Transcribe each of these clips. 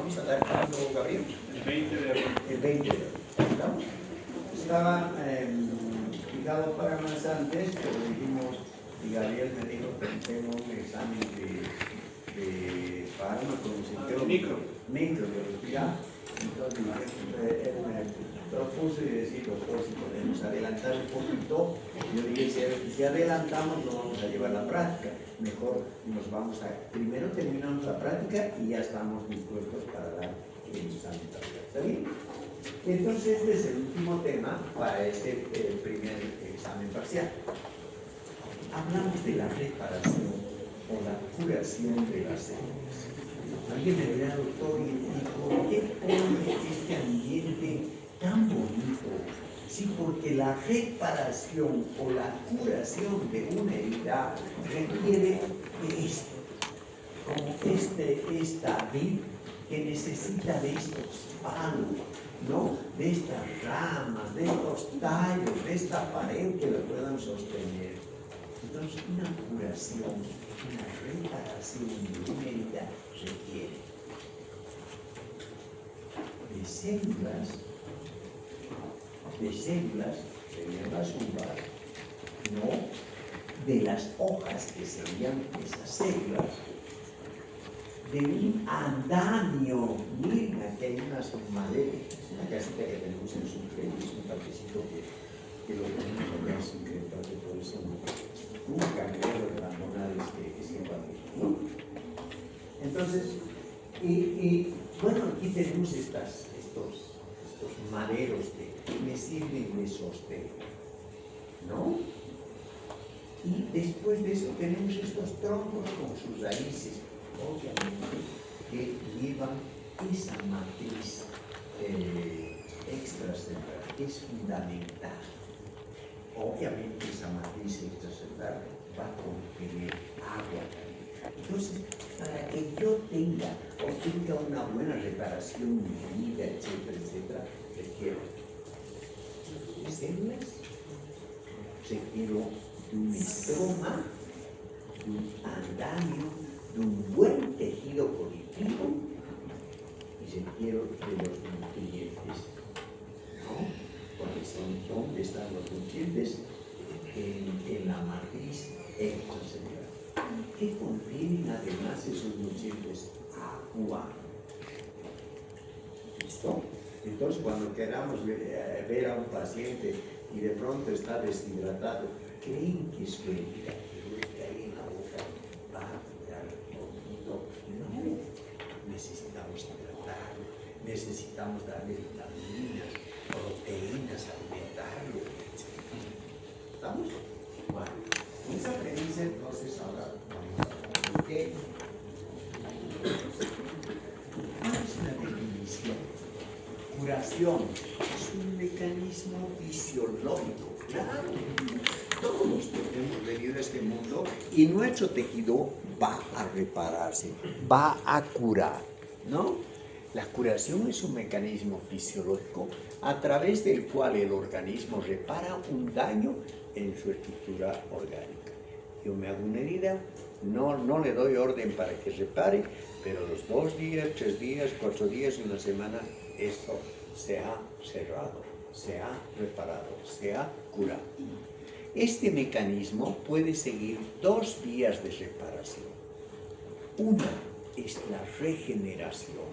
vamos a dar cuándo, Gabriel? El 20 de abril. El 20 de abril. ¿Estamos? Estaba fijado para más antes, pero dijimos, y Gabriel me dijo que tengo un examen de fármaco, microbiología. Entonces él me propuso y decir, doctor, si podemos adelantar un poquito. Yo dije, si adelantamos, no vamos a llevar la práctica. Mejor nos vamos a, primero terminamos la práctica y ya estamos dispuestos para dar el examen. ¿Está bien? Entonces, este es el último tema para este primer examen parcial. Hablamos de la reparación o la curación de las células. Alguien me dirá, doctor, ¿y por qué pone este ambiente tan bonito? Sí, porque la reparación o la curación de una herida requiere de esto, como esta vid que necesita de estos palos, ¿no? De estas ramas, de estos tallos, de esta pared que lo puedan sostener. Entonces, una curación, una reparación de una herida requiere de células, serían las uvas, no de las hojas que serían esas células, de un andamio. Miren, aquí hay unas maderas, es una casita que tenemos en Sucre, es un parquecito que lo tenemos allá en Sucre, porque por eso nunca me debo de abandonar este parque, ¿no? Entonces, bueno, aquí tenemos estos maderos que me sirven de sostén, ¿no? Y después de eso tenemos estos troncos con sus raíces, obviamente, que llevan esa matriz extracelular, que es fundamental. Obviamente esa matriz extracelular va a contener agua también. Entonces, para que yo tenga una buena reparación de vida, etcétera, etcétera, requiero de células, requiero de un estroma, de un andamio, de un buen tejido conectivo y requiero de los nutrientes, ¿no? Porque son, ¿dónde están los nutrientes? En la matriz extracelular. ¿Qué contienen además esos nutrientes? Agua. ¿Listo? Entonces, cuando queramos ver a un paciente y de pronto está deshidratado, ¿creen que su herida que hay en la boca va a curar un poquito? No. Necesitamos hidratarlo, necesitamos darle vitaminas, proteínas, alimentarlo, etc. ¿Estamos? Bueno, esa premisa entonces ahora vamos a ver qué. ¿Cuál es la definición? Curación es un mecanismo fisiológico, claro. Todos hemos venido a este mundo y nuestro tejido va a repararse, va a curar, ¿no? La curación es un mecanismo fisiológico a través del cual el organismo repara un daño en su estructura orgánica. Yo me hago una herida, no le doy orden para que repare, pero los 2 días, 3 días, 4 días, una semana, esto se ha cerrado, se ha reparado, se ha curado. Este mecanismo puede seguir 2 vías de reparación. Una es la regeneración,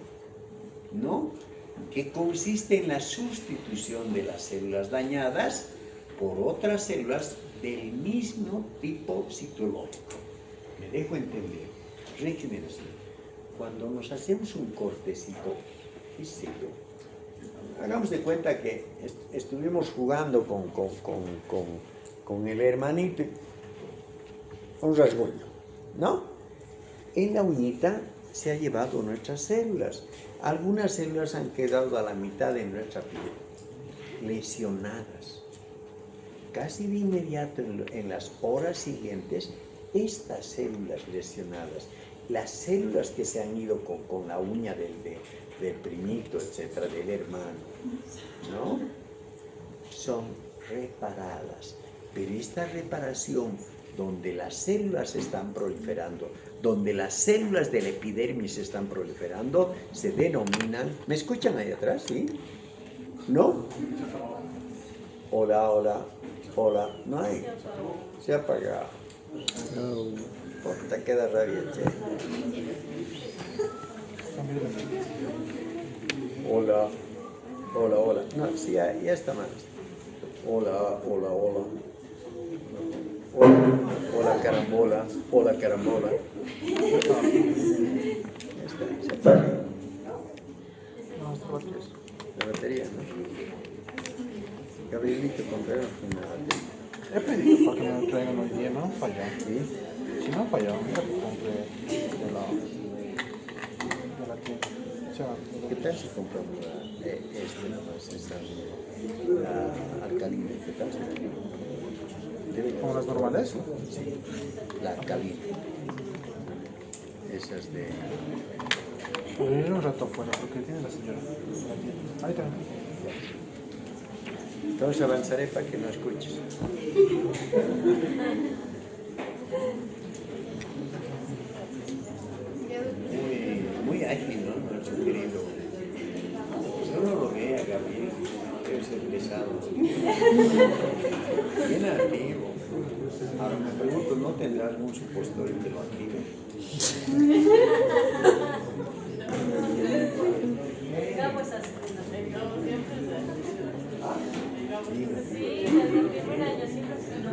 ¿no? Que consiste en la sustitución de las células dañadas por otras células del mismo tipo citológico. ¿Me dejo entender? Regeneración. Cuando nos hacemos un cortecito, qué sé yo, hagamos de cuenta que estuvimos jugando con el hermanito, un rasguño, ¿no? En la uñita se ha llevado nuestras células. Algunas células han quedado a la mitad de nuestra piel, lesionadas. Casi de inmediato, en las horas siguientes, estas células lesionadas, las células que se han ido con la uña del primito, etcétera, del hermano, ¿no? Son reparadas. Pero esta reparación donde las células están proliferando, donde las células de la epidermis están proliferando, se denominan... ¿Me escuchan ahí atrás? ¿Sí? ¿No? Hola, hola, hola. No hay. Se ha apagado. Puta, queda rabia, che. Hola, hola, hola. No, sí, ya está mal. Hola, hola, hola. Hola, hola, carambola. Hola, carambola. Ya está, se apaga. La batería, ¿no? Gabrielito, compraron una batería. He pedido para que me lo traigan hoy día, no han fallado. ¿Sí? Si no han fallado, mira que compré de la tienda. O sea, ¿Qué tal si compramos nada más, esta la alcalina? ¿Qué tal si como las normales. Sí, la alcalina. Esas de... Voy a ir un rato afuera porque tiene la señora. Ahí está. Entonces avanzaré para que no escuches. Muy ágil, ¿no? Nuestro querido. Si uno lo ve a Gabriel, debe ser pesado. Bien activo. Ahora me pregunto, ¿no tendrá algún supositorio que lo active? Pues así, Sí, desde el primer año siempre se lo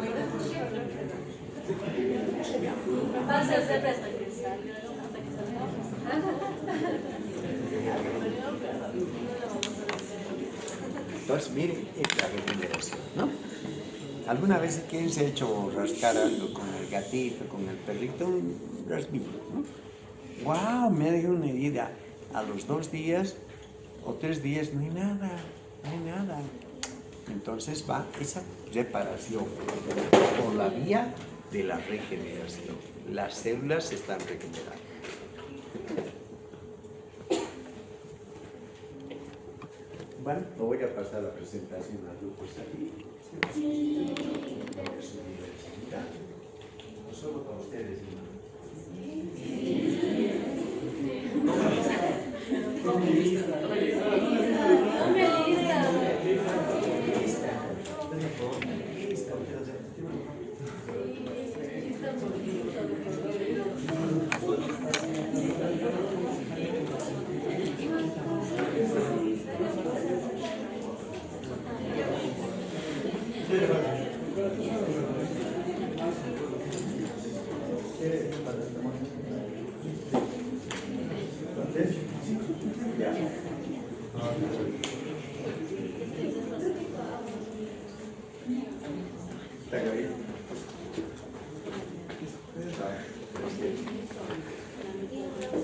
pasa a hacer hasta que salga, hasta que salga. Entonces, miren, es la regeneración, ¿no? ¿Alguna vez quién se ha hecho rascar algo con el gatito, con el perrito? Un rasguño, ¿no? ¡Wow! Me ha dejado una herida. A los 2 días o 3 días no hay nada, no hay nada. Entonces va esa reparación por la vía de la regeneración. Las células se están regenerando. Bueno, me voy a pasar la presentación a grupos aquí. No solo para ustedes, ¿no?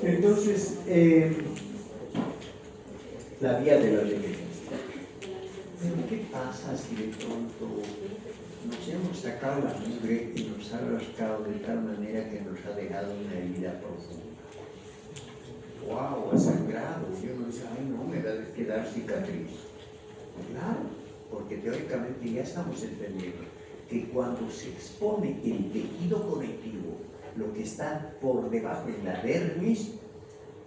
Entonces, la vía de la regeneración. Pero ¿qué pasa si de pronto nos hemos sacado la mugre y nos ha rascado de tal manera que nos ha dejado una herida profunda? ¡Wow! Ha sangrado. Y uno dice, ay, no, me va a quedar cicatriz. Claro, porque teóricamente ya estamos entendiendo que cuando se expone el tejido conectivo, lo que está por debajo en la dermis,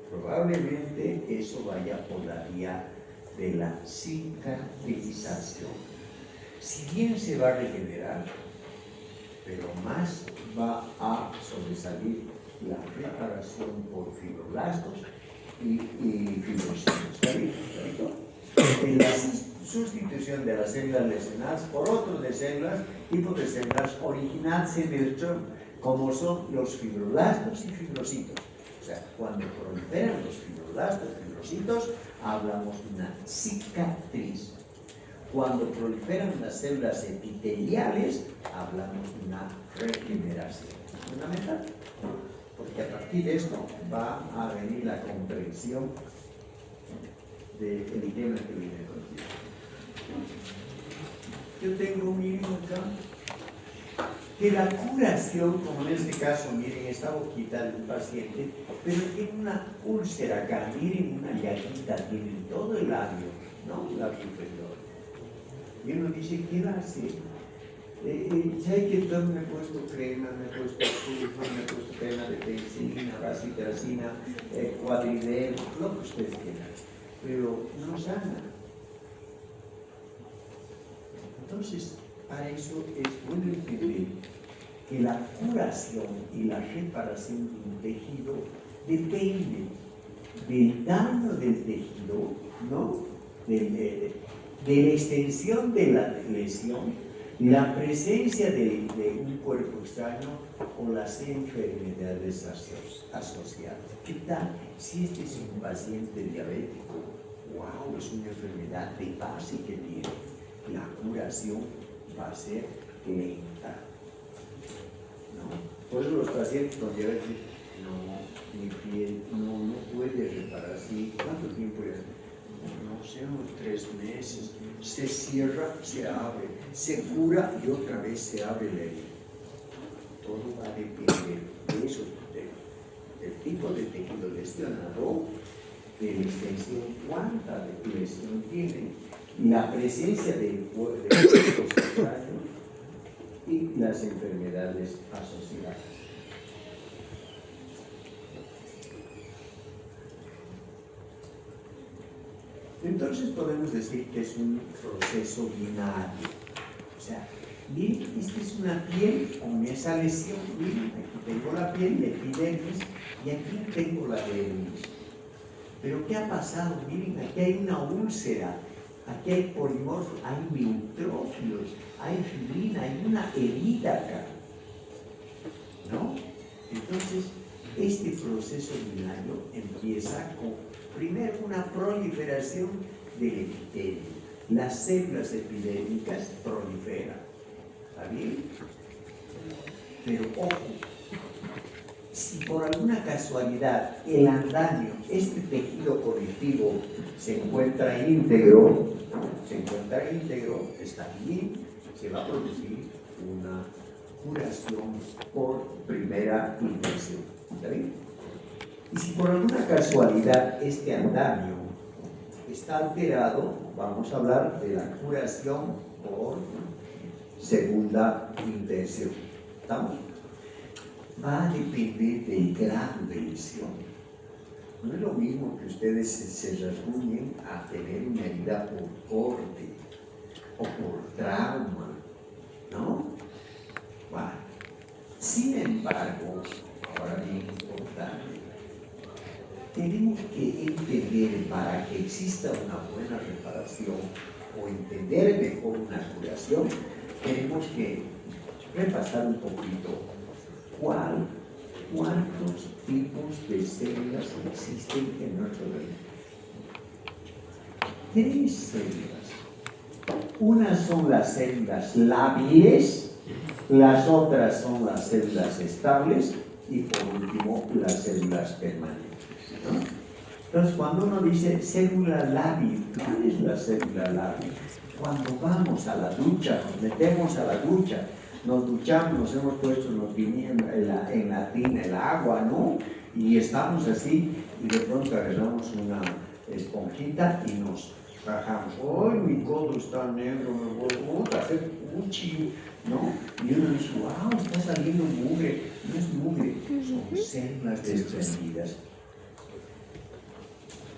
probablemente eso vaya por la vía de la cicatrización. Si bien se va a regenerar, pero más va a sobresalir la reparación por fibroblastos y fibrocitos. ¿Está bien? En la sustitución de las células lesionadas por otros de células, tipos de células originales en el tronco, como son los fibroblastos y fibrocitos. O sea, cuando proliferan los fibroblastos y fibrocitos, hablamos de una cicatriz. Cuando proliferan las células epiteliales, hablamos de una regeneración. Fundamental, porque a partir de esto va a venir la comprensión del tema que viene contigo. Yo tengo un libro acá que la curación, como en este caso, miren, esta boquita del paciente, pero tiene una úlcera acá, miren, una llaguita, tiene en todo el labio, ¿no? Labio superior. Y uno dice, ¿qué va a hacer? ¿Sabe que yo me he puesto crema, me he puesto sulfo, me he puesto crema de penicilina, vacitracina, cuadridel, lo que ustedes quieran, pero no sana? Entonces, para eso es bueno entender que la curación y la reparación de un tejido depende del daño del tejido, ¿no? De la extensión de la lesión, la presencia de un cuerpo extraño o las enfermedades asociadas. ¿Qué tal si este es un paciente diabético? ¡Wow! Es una enfermedad de base que tiene. La curación va a ser lenta, ¿no? Por eso los pacientes con diabetes, no, mi piel no puede reparar así. ¿Cuánto tiempo ya? No sé, unos 3 meses. Se cierra, se abre, se cura y otra vez se abre la herida. Todo va a depender de eso, del tipo de tejido lesionado, de la extensión, cuánta lesión tiene, la presencia del cuerpo extraño y las enfermedades asociadas. Entonces podemos decir que es un proceso binario. O sea, miren, esta es una piel con esa lesión. Miren, aquí tengo la piel, la epidermis, y aquí tengo la dermis. Pero ¿qué ha pasado? Miren, aquí hay una úlcera, aquí hay polimorfos, hay neutrófilos, hay fibrina, hay una herida acá, ¿no? Entonces, este proceso binario empieza con primero una proliferación del epitelio. Las células epidérmicas proliferan. ¿Está bien? Pero ojo, si por alguna casualidad el andamio, este tejido conectivo, se encuentra íntegro, está bien, se va a producir una curación por primera intención. ¿Está bien? Y si por alguna casualidad este andamio está alterado, vamos a hablar de la curación por segunda intención. ¿Estamos? Va a depender del grado de lesión. No es lo mismo que ustedes se rasguñen a tener una herida por corte o por trauma, ¿no? Bueno, sin embargo, ahora bien importante, tenemos que entender, para que exista una buena reparación o entender mejor una curación, tenemos que repasar un poquito cuántos tipos de células existen en nuestro organismo. 3 células. Unas son las células lábiles, las otras son las células estables y por último las células permanentes, ¿no? Entonces, cuando uno dice célula lábil, ¿cuál es la célula lábil? Cuando vamos a la ducha, nos metemos a la ducha, nos duchamos, nos hemos puesto en la tina el agua, ¿no? Y estamos así, y de pronto agarramos una esponjita y nos rajamos. ¡Ay, mi codo está negro! Me voy a hacer uchi, ¿no? Y uno dice, ¡wow! Está saliendo mugre. No es mugre, son células desprendidas.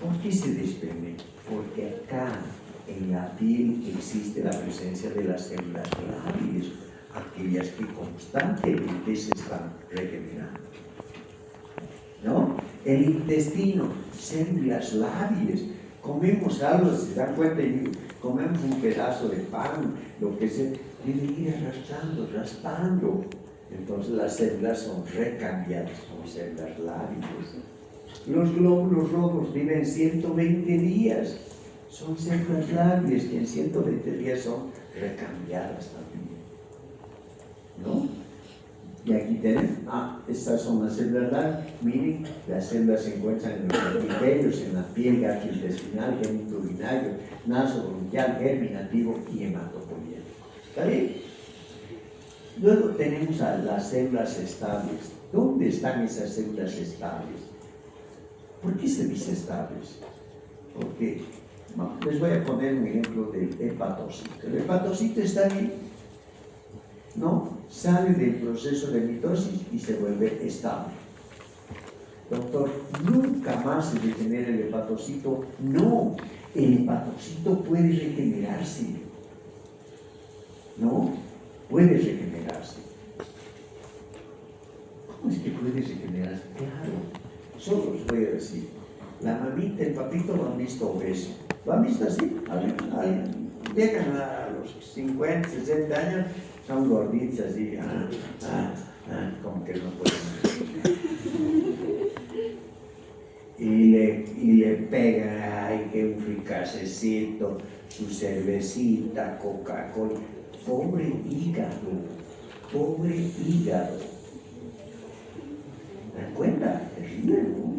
¿Por qué se desprenden? Porque acá en la piel existe la presencia de las células lábiles, aquellas que constantemente se están regenerando, ¿no? El intestino, células lábiles. Comemos algo, se dan cuenta, y comemos un pedazo de pan, lo que sea, debe ir arrastrando, raspando. Entonces las células son recambiadas como células lábiles. Los glóbulos rojos viven 120 días. Son células lábiles que en 120 días son recambiadas también, ¿no? Y aquí tenemos, estas son las células lábiles. Miren, las células se encuentran en los epitelios, en la piel gastrointestinal, genitourinario, nasobronquial, germinativo y hematopoyético. ¿Está bien? Luego tenemos a las células estables. ¿Dónde están esas células estables? ¿Por qué se dice estables? Porque les voy a poner un ejemplo del hepatocito. El hepatocito está ahí. ¿no? Sale del proceso de mitosis y se vuelve estable. Doctor, nunca más se degenera el hepatocito. No, el hepatocito puede regenerarse. ¿No? Puede regenerarse. ¿Cómo es que puede regenerarse? Claro. Solo os voy a decir, la mamita, el papito lo han visto obeso. ¿Lo han visto así? Llegan a los 50, 60 años, son gorditos así, como que no pueden. Y le pegan, ay, que un fricasecito, su cervecita, Coca-Cola. Pobre hígado, pobre hígado. ¿Me dan cuenta? Terrible, ¿no?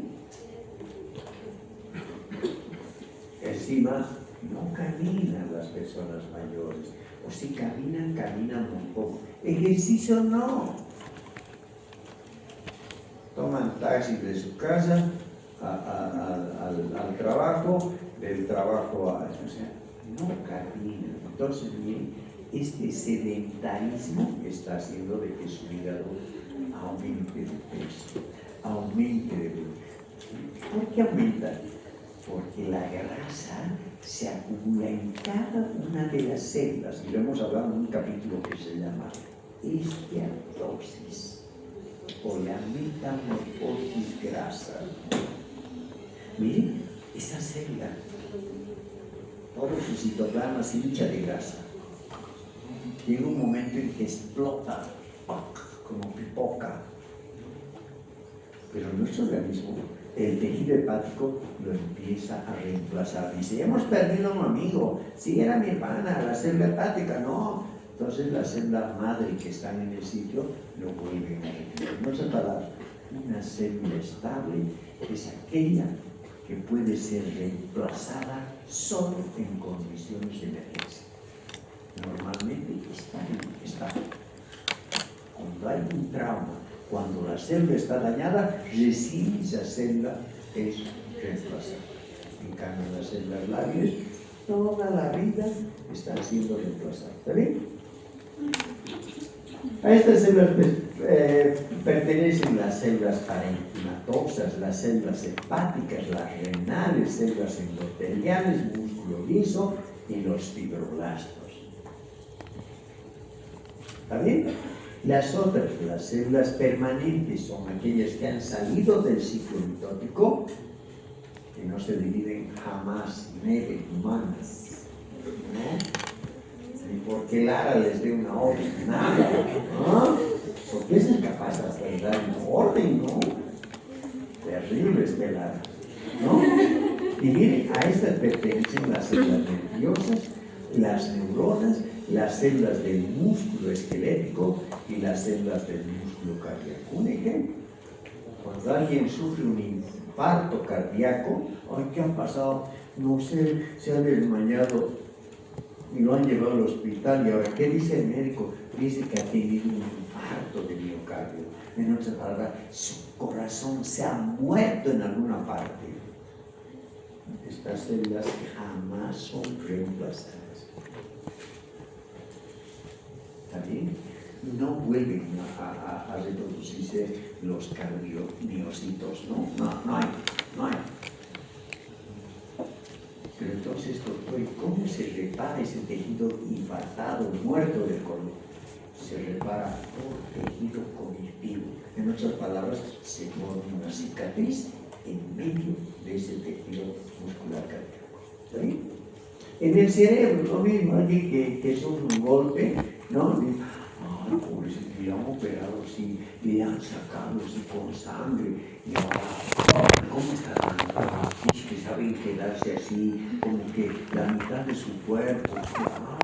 Encima, no caminan las personas mayores. O si caminan, caminan un poco. Ejercicio no. Toman taxi de su casa al trabajo, del trabajo a... O sea, no caminan. Entonces, miren, este sedentarismo está haciendo de que su hígado aumente de peso, aumente de peso. ¿Por qué aumenta? Porque la grasa se acumula en cada una de las células, y lo hemos hablado en un capítulo que se llama esteatosis o la metamorfosis grasa. Miren, esa célula, todo su citoplasma se hincha de grasa. Llega un momento en que explota, como pipoca. Pero nuestro organismo, el tejido hepático, lo empieza a reemplazar. Dice, hemos perdido a un amigo. Sí, era mi hermana, la célula hepática. No. Entonces las células madre que están en el sitio lo vuelven a reemplazar. No se palabra. Una célula estable es aquella que puede ser reemplazada solo en condiciones de emergencia. Normalmente está. Cuando hay un trauma, cuando la célula está dañada, recién esa célula es reemplazada. En cambio, las células lábiles, toda la vida están siendo reemplazadas. ¿Está bien? A estas células pertenecen las células parenquimatosas, las células hepáticas, las renales, células endoteliales, músculo liso y los fibroblastos. ¿Está bien? Las otras, las células permanentes, son aquellas que han salido del ciclo mitótico, que no se dividen jamás, never, humanas, ¿no? Ni porque Lara les dé una orden, nada, ¿no? Porque es incapaz hasta de dar una orden, ¿no? Terrible es Lara, ¿no? Y miren, a estas pertenecen las células nerviosas, las neuronas, las células del músculo esquelético y las células del músculo cardíaco. Un ejemplo, cuando alguien sufre un infarto cardíaco, ay, ¿qué ha pasado? No sé, se ha desmayado y lo han llevado al hospital. Y ahora, ¿qué dice el médico? Dice que ha tenido un infarto de miocardio. En otras palabras, su corazón se ha muerto en alguna parte. Estas células jamás son reemplazadas. ¿Está bien? No vuelven a reproducirse los cardiomiocitos, ¿no? No hay. Pero entonces, doctor, ¿cómo se repara ese tejido infartado, muerto del corazón? Se repara por tejido conectivo. En otras palabras, se forma una cicatriz en medio de ese tejido muscular cardíaco. ¿Está bien? En el cerebro, lo mismo, alguien que sufre un golpe, ¿no? Ay, pobrecito, le han operado así, le han sacado así con sangre, y ahora, ¿cómo está dando? Y que saben quedarse así, como que la mitad de su cuerpo, claro,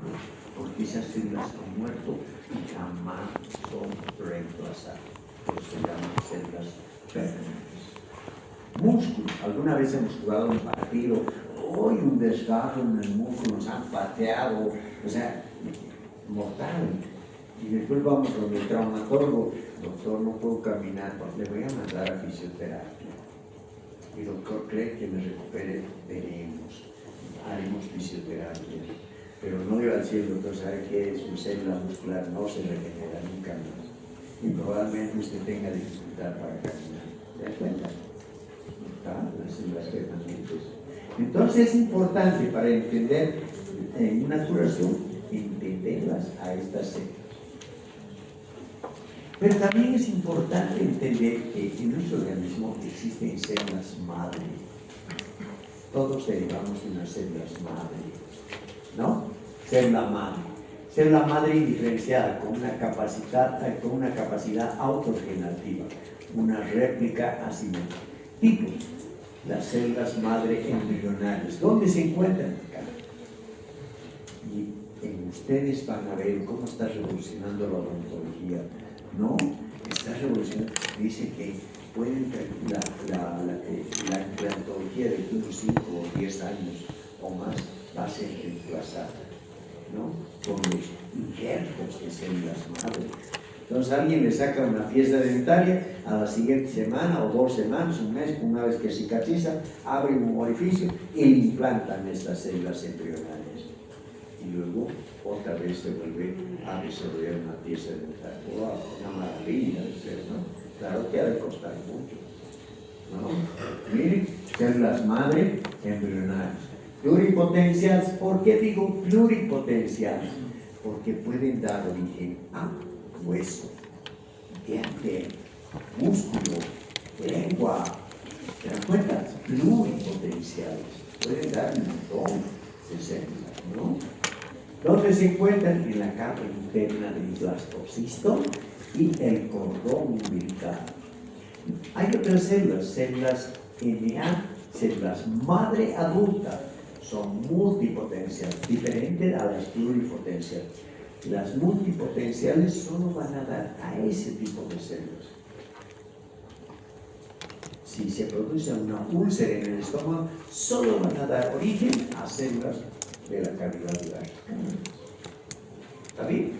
porque esas células han muerto y jamás son reemplazadas. Por eso se llaman células permanentes. Músculos, alguna vez hemos jugado un partido, hoy un desgarro en el músculo, nos han pateado, o sea, mortal. Y después vamos con el traumatólogo, doctor, no puedo caminar, le voy a mandar a fisioterapia. Y doctor, ¿cree que me recupere? Veremos, haremos fisioterapia. Pero no iba al cielo, doctor, sabe que su célula muscular no se regenera nunca más. Y probablemente usted tenga dificultad para caminar. ¿Se da cuenta? Las células permanentes. Entonces es importante para entender en una curación, entenderlas a estas células. Pero también es importante entender que en nuestro organismo existen células madre. Todos derivamos de unas células madre, ¿no? Célula madre. Célula madre indiferenciada con una capacidad autorregenerativa, una réplica asimétrica. Tipo, las células madre embrionarias. ¿Dónde se encuentran? Acá. Y en ustedes van a ver cómo está revolucionando la odontología. No, está revolucionando. Dice que pueden la implantología de unos 5 o 10 años o más va a ser reemplazada, ¿no? Con los injertos de células madre. Entonces alguien le saca una pieza dentaria, a la siguiente semana o 2 semanas, un mes, una vez que cicatriza, abren un orificio e implantan estas células embrionarias. Y luego otra vez se vuelve a desarrollar una pieza dental. ¡Wow! Una maravilla de ser, ¿no? Claro que ha de costar mucho, ¿no? Miren, células madre embrionarias. Pluripotenciales. ¿Por qué digo pluripotenciales? Porque pueden dar origen a hueso, diente, músculo, lengua. ¿Se dan cuenta? Pluripotenciales. Pueden dar un montón de células, ¿no? ¿Dónde se encuentran? En la capa interna del blastocisto y el cordón umbilical. Hay otras células, células NA, células madre adulta, son multipotenciales, diferentes a las pluripotenciales. Las multipotenciales solo van a dar a ese tipo de células. Si se produce una úlcera en el estómago, solo van a dar origen a células de la cavidad oral. ¿Está bien?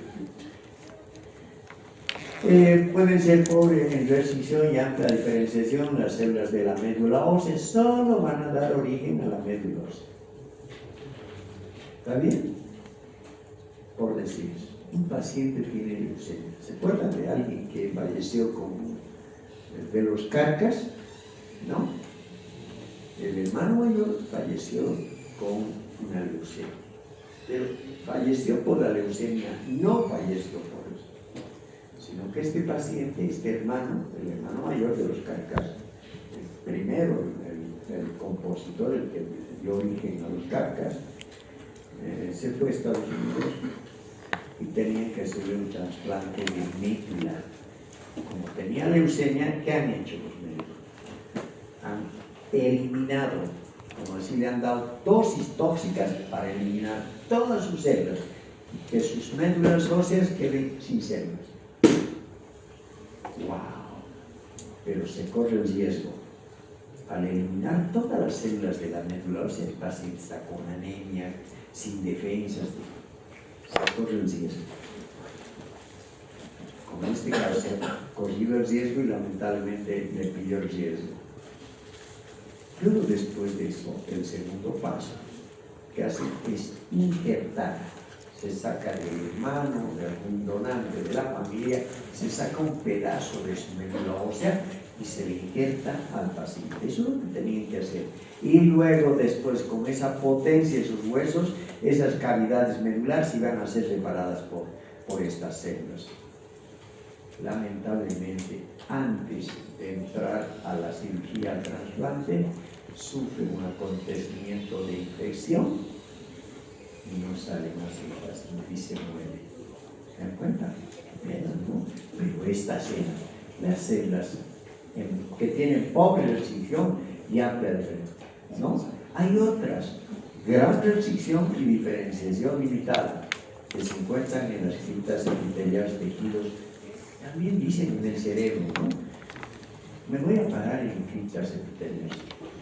Pueden ser por resección y amplia diferenciación. Las células de la médula ósea solo van a dar origen a la médula ósea. ¿Está bien? Por decir, un paciente tiene leucemia. ¿Se acuerdan de alguien que falleció de los Carcas? ¿No? El hermano mayor falleció con una leucemia. Pero falleció por la leucemia, no falleció por eso. Sino que este paciente, este hermano, el hermano mayor de los Carcas, el primero, el compositor, el que dio origen a los Carcas, se fue a Estados Unidos y tenía que hacerle un trasplante de médula. Como tenía leucemia, ¿qué han hecho los médicos? Han eliminado, como así le han dado dosis tóxicas para eliminar todas sus células, que sus médulas óseas queden sin células. ¡Wow! Pero se corre el riesgo. Al eliminar todas las células de la médula ósea, el paciente está con anemia, sin defensas, se corre el riesgo. Como en este caso, corrió el riesgo y lamentablemente le pidió el riesgo. Luego, después de eso, el segundo paso que hace es injertar. Se saca del hermano, de algún donante de la familia, se saca un pedazo de su médula ósea y se le injerta al paciente. Eso es lo que tenían que hacer. Y luego, después, con esa potencia de sus huesos, esas cavidades medulares iban a ser reparadas por estas células. Lamentablemente, antes de entrar a la cirugía al trasplante, sufre un acontecimiento de infección y no sale más el paciente y se muere. ¿Se dan cuenta? ¿No? Pero estas eran las células que tienen pobre restricción y amplia diferencia, ¿no? Hay otras, gran restricción y diferenciación limitada, que se encuentran en las criptas epiteliales tejidos. También dicen en el cerebro, ¿no? Me voy a parar en criptas epiteliales.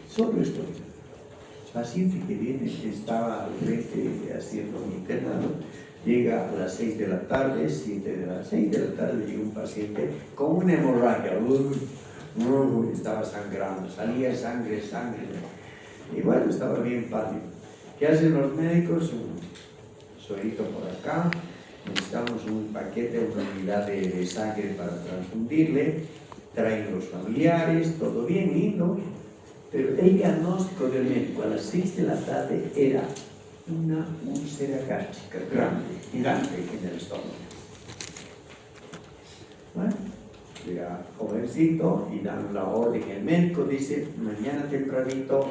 Solo esto. El paciente que viene, que estaba al frente haciendo un internado, llega a las 6 de la tarde, 7 de las 6 de la tarde, llega un paciente con una hemorragia. Estaba sangrando, salía sangre. Y bueno, estaba bien pálido. ¿Qué hacen los médicos? suerito por acá, necesitamos un paquete, una unidad de sangre para transfundirle, traen los familiares, todo bien, lindo, pero el diagnóstico del médico a las 6 de la tarde era una úlcera gástrica grande, gigante en el estómago. Bueno, llega jovencito y dan la orden, el médico dice, mañana tempranito,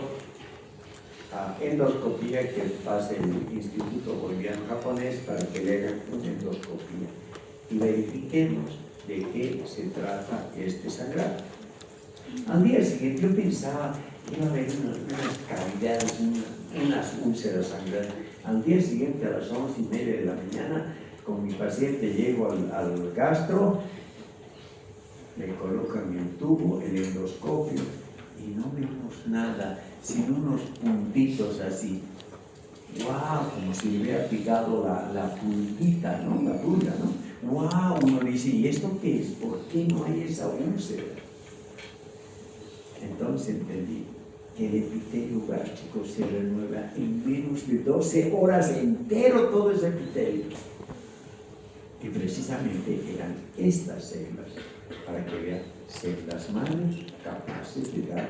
a endoscopía, que pase el Instituto Boliviano Japonés para que le hagan una endoscopía y verifiquemos de qué se trata este sangrado. Al día siguiente yo pensaba que iba a haber unas cavidades, unas úlceras sangrantes. Al día siguiente a las 11:30 de la mañana con mi paciente llego al gastro, me colocan el tubo, el endoscopio y no vemos nada, sino unos puntitos así. ¡Wow! Como si le hubiera picado la puntita, ¿no? La pulga, ¿no? ¡Wow! Uno dice, ¿y esto qué es? ¿Por qué no hay esa úlcera? Entonces entendí que el epitelio gástrico se renueva en menos de 12 horas entero todo ese epitelio. Y precisamente eran estas células, para que vean, células madres capaces de dar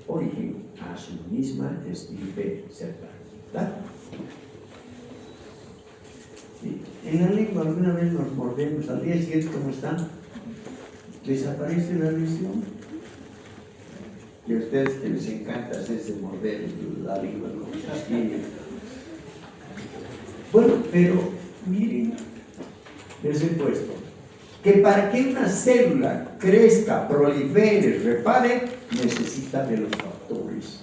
origen a su misma estirpe celular. ¿Verdad? Sí. En la lengua alguna vez nos mordemos, al día siguiente, ¿cómo están? ¿Desaparece la lesión? Y a ustedes que les encanta hacerse morder la lengua, ¿no? Bueno, pero miren, les he puesto que para que una célula crezca, prolifere, repare, necesita de los factores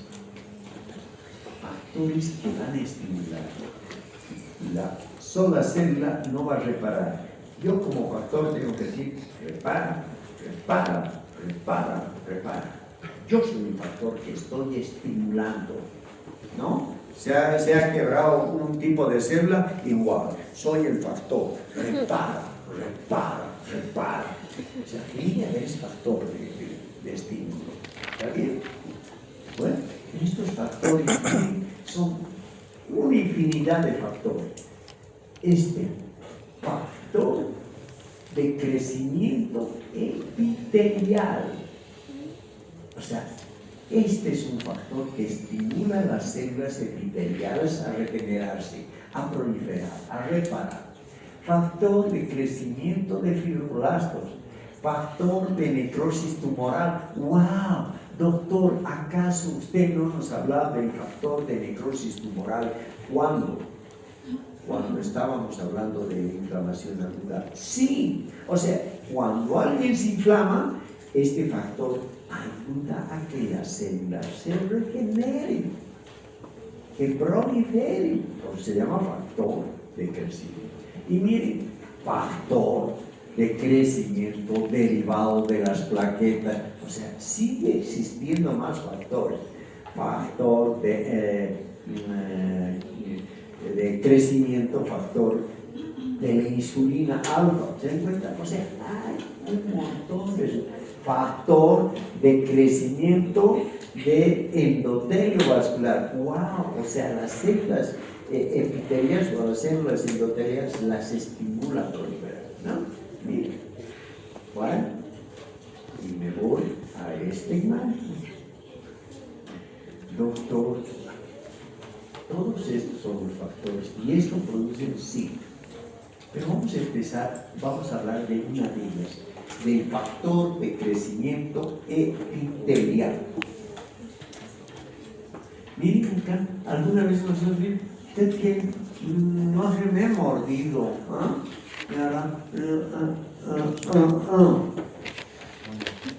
que van a estimular. La sola célula no va a reparar. Yo como factor tengo que decir, repara, repara, repara, repara. Yo soy un factor que estoy estimulando, ¿no? Se ha quebrado un tipo de célula, igual, soy el factor, repara, repara, repara. O sea, que es factor de estímulo. ¿Está bien? Bueno, estos factores son una infinidad de factores. Este factor de crecimiento epitelial. O sea, este es un factor que estimula las células epiteliales a regenerarse, a proliferar, a reparar. Factor de crecimiento de fibroblastos, factor de necrosis tumoral. ¡Wow! Doctor, ¿acaso usted no nos hablaba del factor de necrosis tumoral? ¿Cuándo? Cuando estábamos hablando de inflamación aguda. Sí, o sea, cuando alguien se inflama, este factor ayuda a que las células se regeneren, que proliferen, por eso se llama factor de crecimiento. Y miren, factor de crecimiento derivado de las plaquetas, o sea, sigue existiendo más factores. Factor de crecimiento, factor de la insulina alfa, ¿se dan cuenta? O sea, hay un montón de factor de crecimiento de endotelio vascular. ¡Wow! O sea, las células epiteliales o las células endoteliales las estimula a proliferar, ¿no? Miren, bueno, y me voy a esta imagen. Doctor, todos estos son los factores y esto produce sí. Pero vamos a empezar, vamos a hablar de una de ellas, del factor de crecimiento epitelial. Miren acá, alguna vez nosotros vimos, usted que no se me ha mordido,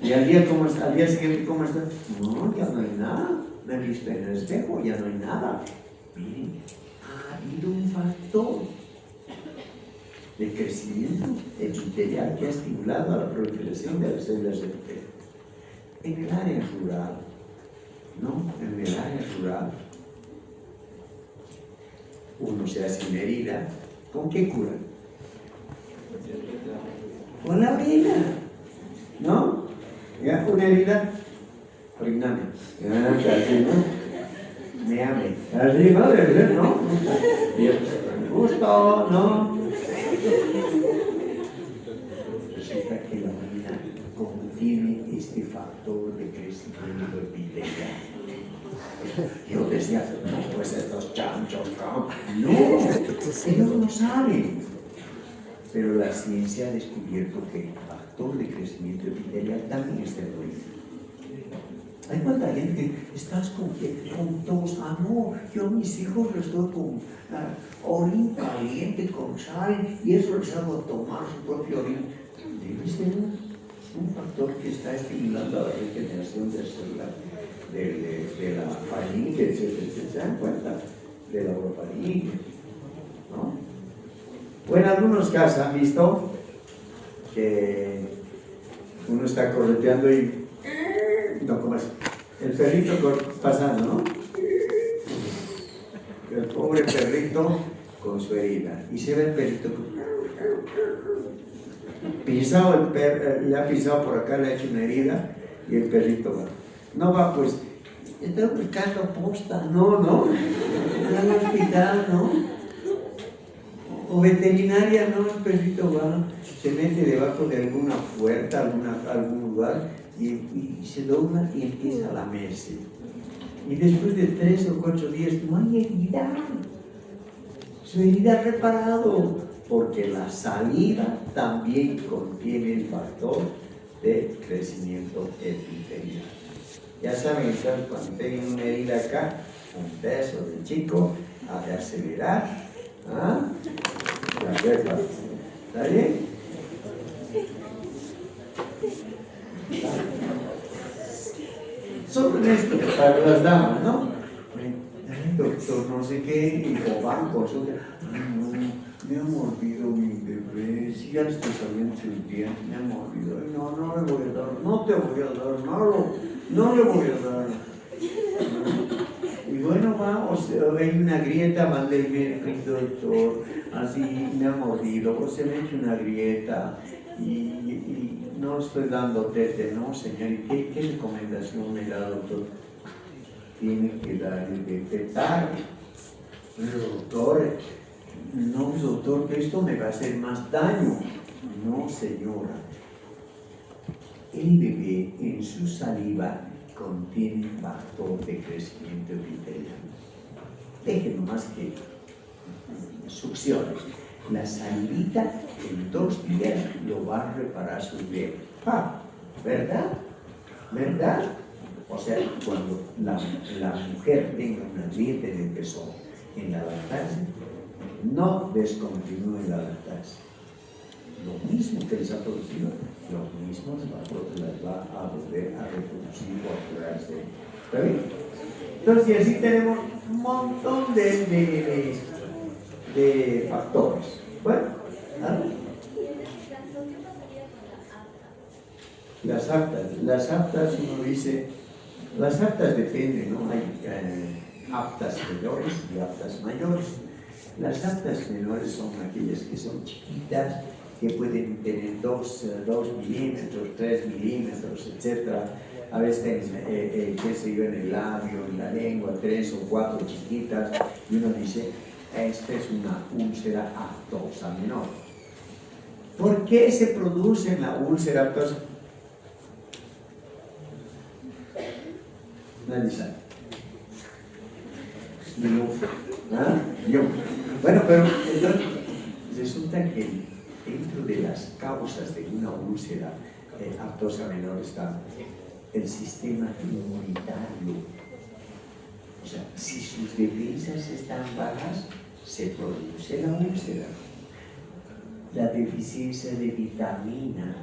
y al día siguiente, ¿cómo está? No, ya no hay nada, me he visto en el espejo, ya no hay nada. Miren, ha habido un factor de crecimiento epitelial que ha estimulado a la proliferación de las células epiteliales. En el área rural, ¿no? En el área rural, uno se hace una herida, ¿con qué cura? Con la orina, ¿no? ¿Ya? Una herida, oriname, así, ¿no? Me ame, así, ¿no? ¿No? Me gusta. gusto, ¿no? Resulta que la orina contiene este factor de crecimiento epitelial. Yo decía, no, pues estos chanchos, no, ellos no saben. Pero la ciencia ha descubierto que el factor de crecimiento epitelial también está en la orina. Hay cuánta gente, estás con tos, no, yo a mis hijos les doy con orina caliente, con sal, y eso les hago tomar su propio orina. Debe ser un factor que está estimulando la regeneración de células de la faringe, etc. ¿Se dan cuenta? De la orofaringe, ¿no? Bueno, en algunos casos han visto que uno está correteando y no, como es el perrito pasando, ¿no? El pobre perrito con su herida. Y se ve el perrito pisado, le ha pisado por acá, le ha hecho una herida y el perrito va. No va, pues, está buscando posta, no, al hospital, ¿no? O veterinaria, no, el perrito va, se mete debajo de alguna puerta, algún lugar y se dobla y empieza a lamerse. Y después de 3 o 4 días, no hay herida. Su herida ha reparado, porque la saliva también contiene el factor de crecimiento epitelial. Ya saben, entonces, cuando tengan una herida acá, un beso de chico, a de acelerar. ¿Ah? ¿Está bien? Sobre esto, para las damas, ¿no? Doctor, no sé qué, y van consulta. Me ha mordido mi bebé, si ya le estoy saliendo sus dientes, me ha mordido. No le voy a dar, no te voy a dar, no le voy a dar. Y bueno, va, o sea, hay una grieta, mandé el médico, doctor, así me ha mordido, o se me ha hecho una grieta y no estoy dando tete, ¿no, señor? ¿Y qué recomendación me da, doctor? Tiene que darle de tetar. Pero, doctor, que esto me va a hacer más daño. No, señora. El bebé en su saliva contiene factor de crecimiento epitelial. Deje nomás que succione. La salivita en 2 días lo va a reparar su bebé. ¿Verdad? ¿Verdad? O sea, cuando la mujer tenga una grieta en el pezón en la lactancia, no descontinúe la lactancia. Lo mismo que les ha producido, lo mismo les va a volver a reproducir o a curarse. ¿Está bien? Entonces, así tenemos un montón de factores. Bueno, ¿algo? Las aptas, uno dice, las aptas dependen, ¿no? Hay aptas menores y aptas mayores. Las aptas menores son aquellas que son chiquitas, que pueden tener 2 milímetros, 3 milímetros, etc. A veces, qué sé yo, en el labio, en la lengua, 3 o 4 chiquitas, y uno dice, esta es una úlcera aftosa menor. ¿Por qué se produce la úlcera aftosa? Nadie sabe. Yo. Bueno, pero entonces resulta que dentro de las causas de una úlcera aftosa menor está el sistema inmunitario. O sea, si sus defensas están bajas, se produce la úlcera. La deficiencia de vitaminas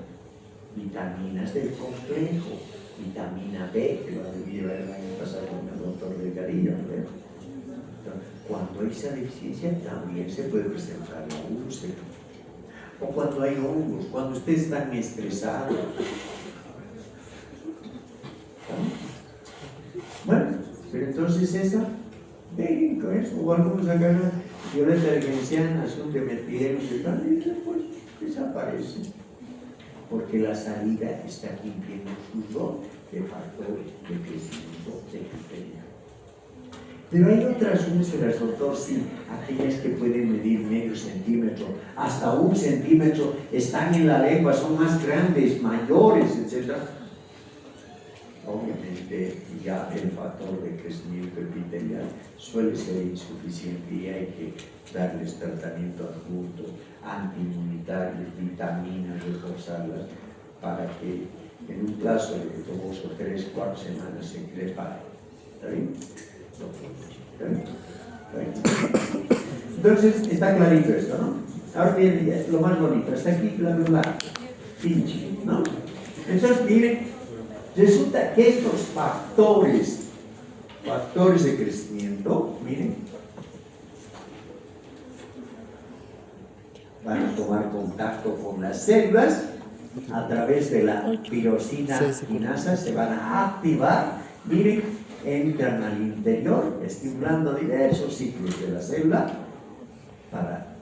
del complejo, vitamina B, que lo debí ver el año pasado con el doctor Delgadillo, ¿no? Cuando hay esa deficiencia también se puede presentar la úlcera. O cuando hay hongos, cuando ustedes están estresados. ¿No? Bueno, pero entonces esa, ven con eso, o algunos agarran violeta argentina, son de metieron y tal, y después desaparece. Porque la salida está cumpliendo su rol de factor de crecimiento epitelial. Pero hay otras úlceras, doctor, sí, aquellas que pueden medir medio centímetro, hasta 1 centímetro, están en la lengua, son más grandes, mayores, etc. Obviamente ya el factor de crecimiento epitelial suele ser insuficiente y hay que darles tratamiento adjunto, antiinmunitarios, vitaminas, reforzarlas para que en un plazo de 2 o 3, 4 semanas se repare. ¿Está bien? ¿Está bien? ¿Está bien? Entonces está clarito esto, ¿no? Ahora viene lo más bonito, está aquí la verdad, pinche, ¿no? Entonces miren, resulta que estos factores de crecimiento, miren, van a tomar contacto con las células a través de la tirosina quinasa, se van a activar, miren, entran al interior, estimulando diversos ciclos de la célula para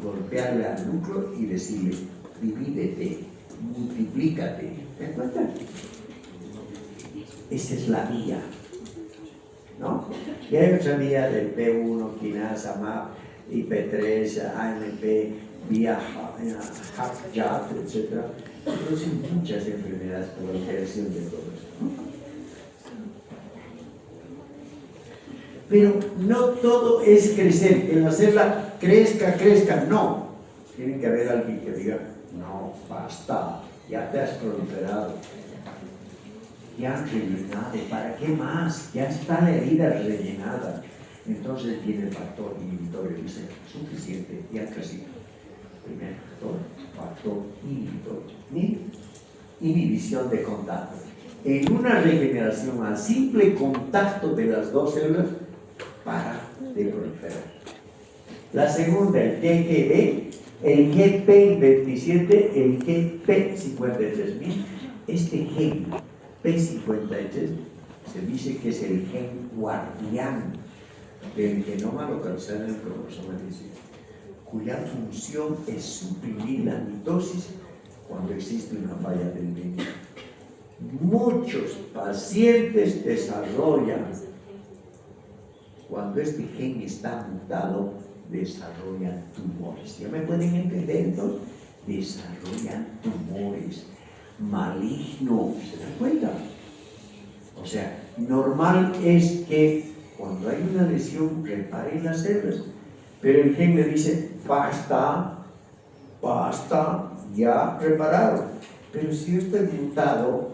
golpearle al núcleo y decirle, divídete, multiplícate. ¿Te das cuenta? Esa es la vía, ¿no? Y hay otra vía del P1, quinasa, MAP, IP3, AMP, vía HAP-JAT, etc. Producen muchas enfermedades por alteración de todo esto, ¿no? Pero no todo es crecer, que la célula crezca, no. Tiene que haber alguien que diga, no, basta, ya te has proliferado, ya has rellenado, ¿para qué más? Ya está la herida rellenada. Entonces viene el factor inhibitorio, dice, suficiente, ya crecido. Primer factor inhibitorio. Inhibición de contacto. En una regeneración al simple contacto de las dos células, para de proliferar. La segunda, el GGB, el GP27, el GP53000. Este gen P53 se dice que es el gen guardián del genoma localizado en el cromosoma 17, cuya función es suprimir la mitosis cuando existe una falla del DNA. Muchos pacientes desarrollan, cuando este gen está mutado, desarrollan tumores. ¿Ya me pueden entender? Entonces, desarrollan tumores malignos. ¿Se dan cuenta? O sea, normal es que cuando hay una lesión reparen las células, pero el gen le dice, basta, ya reparado. Pero si yo estoy mutado,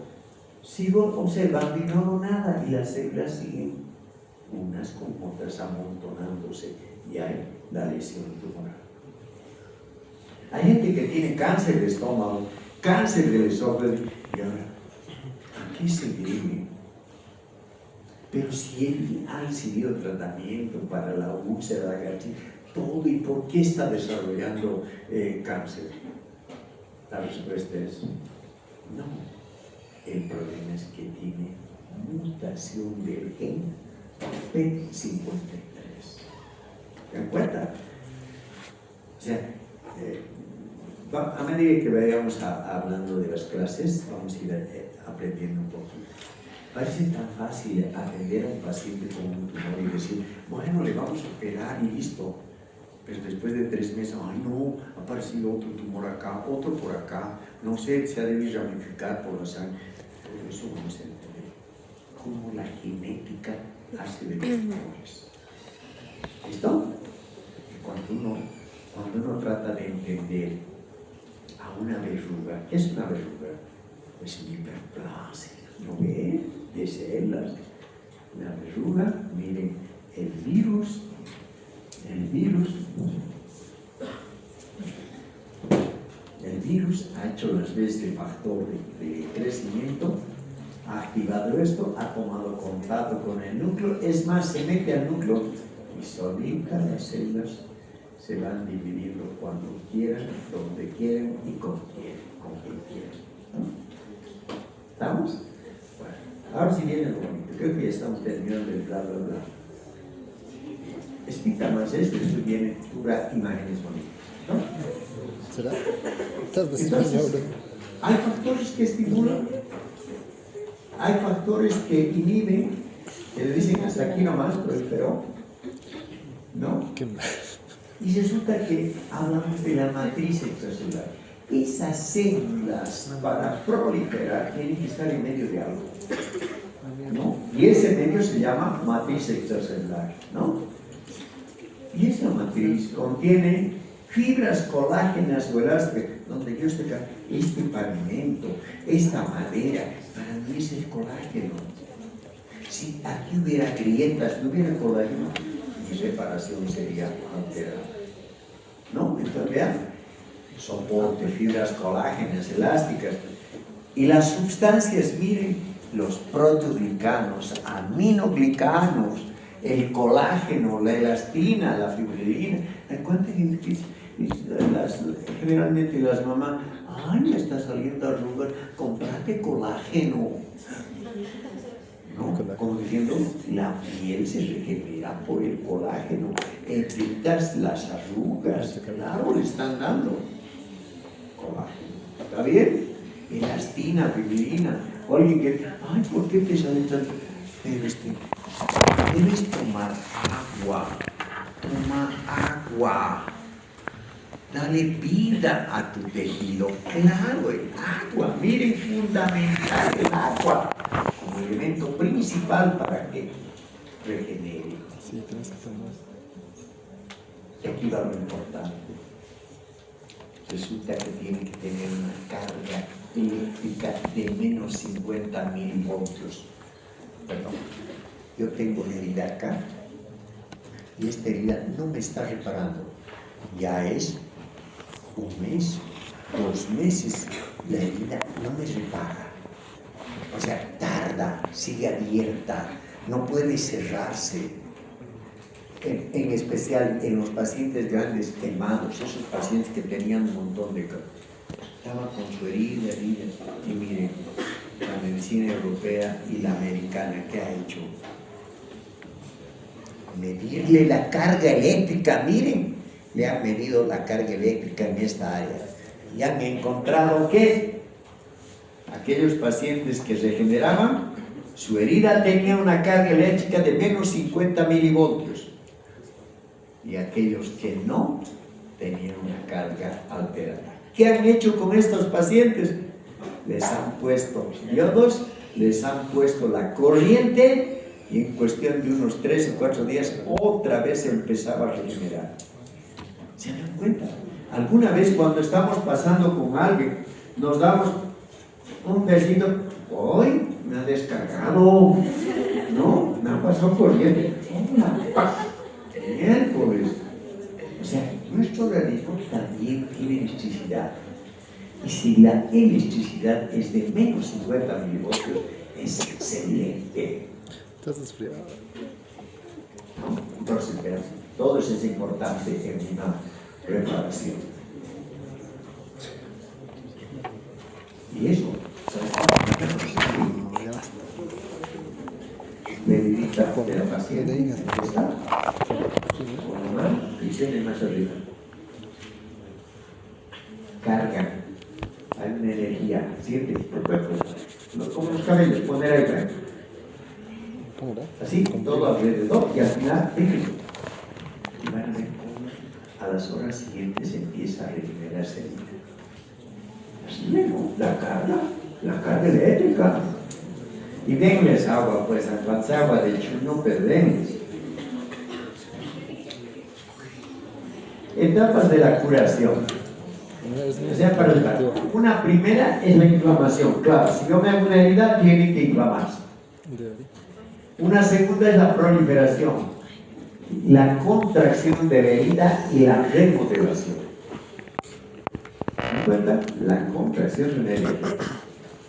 sigo observando y no hago nada, y las células siguen unas con otras amontonándose y hay la lesión tumoral. Hay gente que tiene cáncer de estómago, cáncer del esófago, y ahora, ¿a qué se debe? Pero si él ha recibido tratamiento para la úlcera, la gastritis, todo, ¿y por qué está desarrollando cáncer? La respuesta es no. El problema es que tiene mutación del gen P53. ¿Se dan cuenta? O sea, a medida que vayamos hablando de las clases, vamos a ir aprendiendo un poquito. Parece tan fácil atender a un paciente con un tumor y decir, bueno, le vamos a operar y listo. Pero después de 3 meses, ay no, ha aparecido otro tumor acá, otro por acá, no sé, se ha de ramificar por la sangre. Pero eso vamos a entender. Cómo la genética hace de los tumores. ¿Listo? Cuando uno trata de entender a una verruga, ¿qué es una verruga? Es un hiperplasia, ¿no ve? De células. La verruga, miren, el virus ha hecho las veces de factor de crecimiento, ha activado esto, ha tomado contacto con el núcleo, es más, se mete al núcleo y solita las células se van dividiendo cuando quieran, donde quieran y con quien quieran. ¿No? ¿Estamos? Bueno, ahora sí viene lo bonito. Creo que ya estamos terminando el bla, bla, bla. Explica más esto viene pura imágenes bonitas, ¿no? ¿Será? Estás de Entonces, hay factores que estimulan, hay factores que inhiben Que le dicen hasta aquí nomás, pero ¿no? Qué mal. Y resulta que hablamos de la matriz extracelular. Esas células para proliferar tienen que estar en medio de algo, ¿no? Y ese medio se llama matriz extracelular, ¿no? Y esa matriz contiene fibras colágenas o elásticas, donde yo estoy acá, este pavimento, esta madera, para mí es el colágeno. Si aquí hubiera grietas, no hubiera colágeno, mi reparación sería alterada. ¿No? Entonces vean, soporte, fibras colágenas, elásticas. Y las sustancias, miren, los proteoglicanos, aminoglicanos, el colágeno, la elastina, la fibrina. ¿Cuánta gente que generalmente las mamás, ay, me está saliendo arrugas, comprate colágeno? ¿No? Como diciendo, la piel se regenera por el colágeno, evitas las arrugas, claro, le están dando colágeno. ¿Está bien? Elastina, fibrina. Alguien que, ay, ¿por qué te sale tanto? Debes tomar agua. Toma agua. Dale vida a tu tejido. Claro, el agua. Miren, fundamental el agua. Como elemento principal para que regenere. Sí, tienes que tomar. Y aquí va lo importante. Resulta que tiene que tener una carga eléctrica de menos 50 milivoltios. Perdón, yo tengo una herida acá y esta herida no me está reparando. Ya es un mes, 2 meses, la herida no me repara. O sea, tarda, sigue abierta, no puede cerrarse. En especial en los pacientes grandes quemados, esos pacientes que tenían un montón de... Estaba con su herida, y miren, la medicina europea y la americana, ¿qué ha hecho? Medirle la carga eléctrica, miren, le han medido la carga eléctrica en esta área. Y han encontrado que aquellos pacientes que regeneraban, su herida tenía una carga eléctrica de menos 50 milivoltios. Y aquellos que no tenían una carga alterada. ¿Qué han hecho con estos pacientes? Les han puesto diodos, les han puesto la corriente y en cuestión de unos 3 o 4 días otra vez se empezaba a regenerar. ¿Se dan cuenta? Alguna vez cuando estamos pasando con alguien nos damos un besito, ¡ay! Me ha descargado, ¿no? Me ha pasado corriente. Miércoles. O sea, nuestro organismo también tiene electricidad. Y si la electricidad es de menos 50 milivoltios, es excelente. Estás resfriado. Entonces, todo eso es importante en una preparación. Y eso, No, ya basta. medita de la paciente. ¿Está? Con la mano y tiene más arriba. Carga. Hay una energía. Siente tu cuerpo. Como los cabellos, poner ahí para ¿Cómo va? así, todo alrededor y al final, fíjense. Y van a ver cómo a las horas siguientes empieza a regenerarse. Así mismo, la carga eléctrica. Y denles agua, pues, a agua de chuno perdemos. Etapas de la curación. O sea, para el una primera es la inflamación. Claro, si yo me hago una herida, tiene que inflamarse. Una segunda es la proliferación, la contracción de la herida y la remodelación. ¿Se dan cuenta? La contracción de una herida,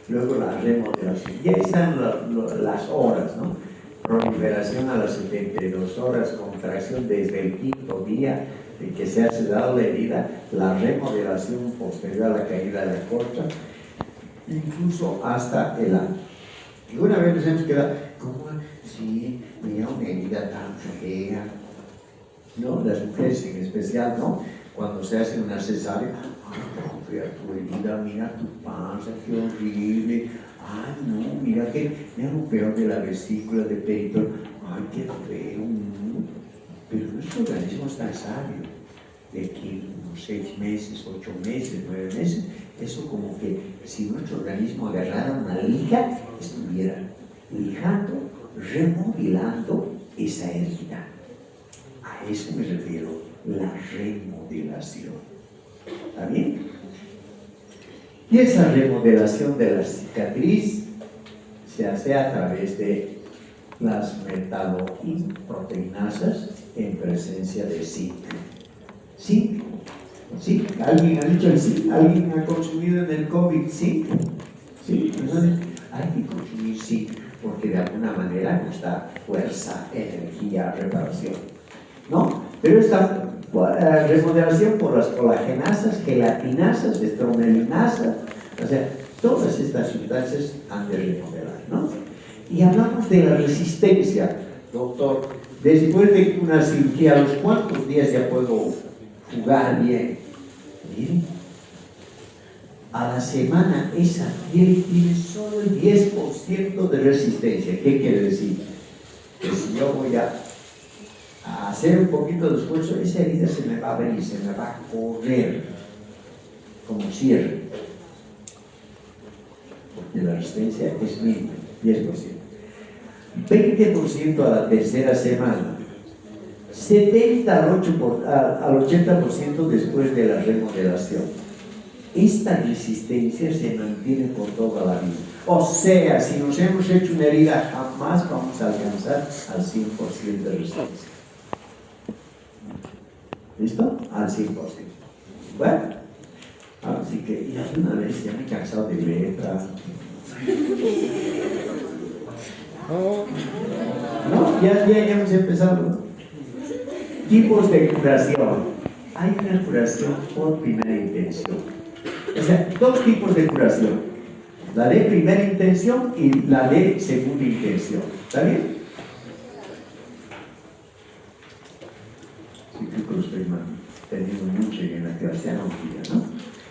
luego la remodelación. Y ahí están las horas, ¿no? Proliferación a las 72 horas, contracción desde el 5.º día de que se ha dado la herida, la remodelación posterior a la caída de la corcha, incluso hasta el año. Y una vez nos hemos quedado, ¿cómo? Sí, mira una herida tan fea, ¿no? Las mujeres en especial, ¿no? Cuando se hace una cesárea, ¡ay, tan fea tu herida! Mira tu panza, qué horrible, Ah, no, mira que me han operado de la vesícula, de peritón. Ay, qué feo. Pero nuestro organismo es tan sabio. De aquí unos 6 meses, 8 meses, 9 meses, eso como que si nuestro organismo agarrara una lija, estuviera lijando, remodelando esa herida. A eso me refiero, la remodelación. ¿Está bien? Y esa remodelación de la cicatriz se hace a través de las metaloproteinasas en presencia de zinc. ¿Zinc? ¿Sí? ¿Alguien ha dicho el zinc? ¿Alguien ha consumido en el COVID zinc? Sí, entonces hay que consumir zinc porque de alguna manera nos da fuerza, energía, reparación. ¿No? Pero esta remodelación por las colagenasas, gelatinasas, estromelinasas, o sea, todas estas sustancias han de remodelar, ¿no? Y hablamos de la resistencia, doctor. Después de una cirugía, ¿a los cuántos días ya puedo jugar bien? Miren, a la semana esa piel tiene solo el 10% de resistencia. ¿Qué quiere decir? Que si yo voy a hacer un poquito de esfuerzo, esa herida se me va a abrir, se me va a correr como cierre, porque la resistencia es mínima, 10%. 20% a la tercera semana, 70% al 80% después de la remodelación. Esta resistencia se mantiene por toda la vida. O sea, si nos hemos hecho una herida, jamás vamos a alcanzar al 100% de resistencia. ¿Listo? Al 100%. Bueno, así que ya una vez ya me he cansado de letra. No, ya hemos empezado. Tipos de curación. Hay una curación por primera intención. O sea, 2 tipos de curación. La de primera intención y la de segunda intención. ¿Está bien? Sí, creo que lo estoy teniendo mucho en la clase, ¿no?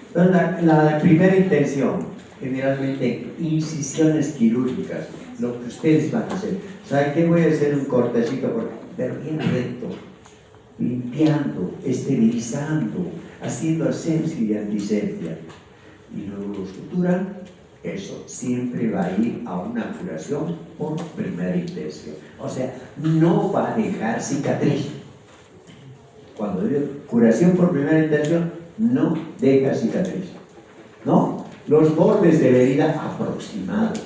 Entonces, la de primera intención, generalmente incisiones quirúrgicas, lo que ustedes van a hacer. ¿Saben qué? Voy a hacer un cortecito, pero bien recto, limpiando, esterilizando, haciendo asepsia y antisepsia. Y luego sutura, eso siempre va a ir a una curación por primera intención. O sea, no va a dejar cicatriz. Cuando digo curación por primera intención, no deja cicatriz. ¿No? Los bordes de la herida aproximados.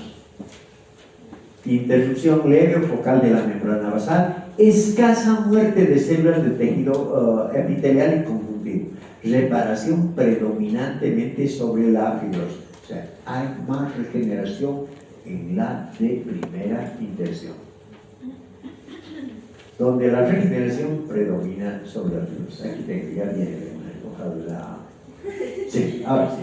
Interrupción leve o focal de la membrana basal. Escasa muerte de células de tejido epitelial y conjuntivo. Reparación predominantemente sobre la fibrosis. O sea, hay más regeneración en la de primera intención, donde la regeneración predomina sobre la fibrosis. Aquí tengo, ya viene una hoja de la... Sí, ahora sí.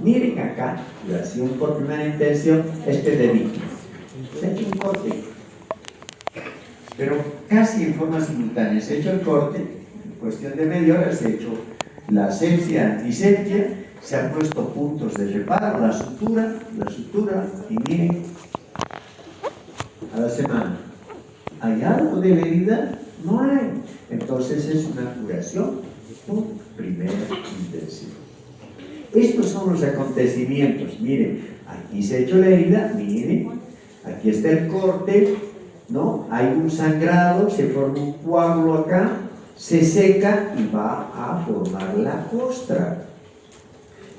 Miren acá, curación por primera intención, este dedito. Se ha hecho un corte, pero casi en forma simultánea. Se ha hecho el corte, en cuestión de media hora se ha hecho la asepsia, antisepsia, se han puesto puntos de reparo, la sutura, y miren, a la semana. ¿Hay algo de la herida? No hay. Entonces es una curación por primera intención. Estos son los acontecimientos. Miren, aquí se ha hecho la herida, miren, aquí está el corte, ¿no? Hay un sangrado, se forma un coágulo acá, se seca y va a formar la costra.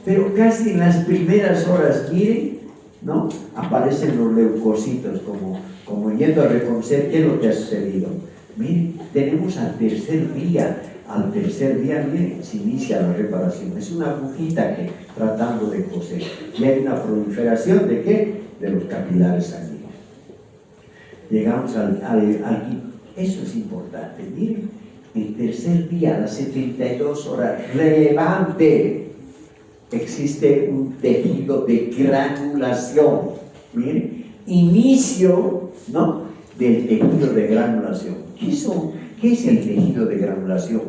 Pero casi en las primeras horas, miren, ¿no? Aparecen los leucocitos, como yendo a reconocer qué es lo que ha sucedido. Miren, tenemos al tercer día, miren, se inicia la reparación. Es una agujita que tratando de coser. Y hay una proliferación ¿de qué? De los capilares sanguíneos. Llegamos al eso es importante. Miren, el tercer día, a las 72 horas, relevante. Existe un tejido de granulación. Miren, inicio, ¿no? Del tejido de granulación. ¿Qué es el tejido de granulación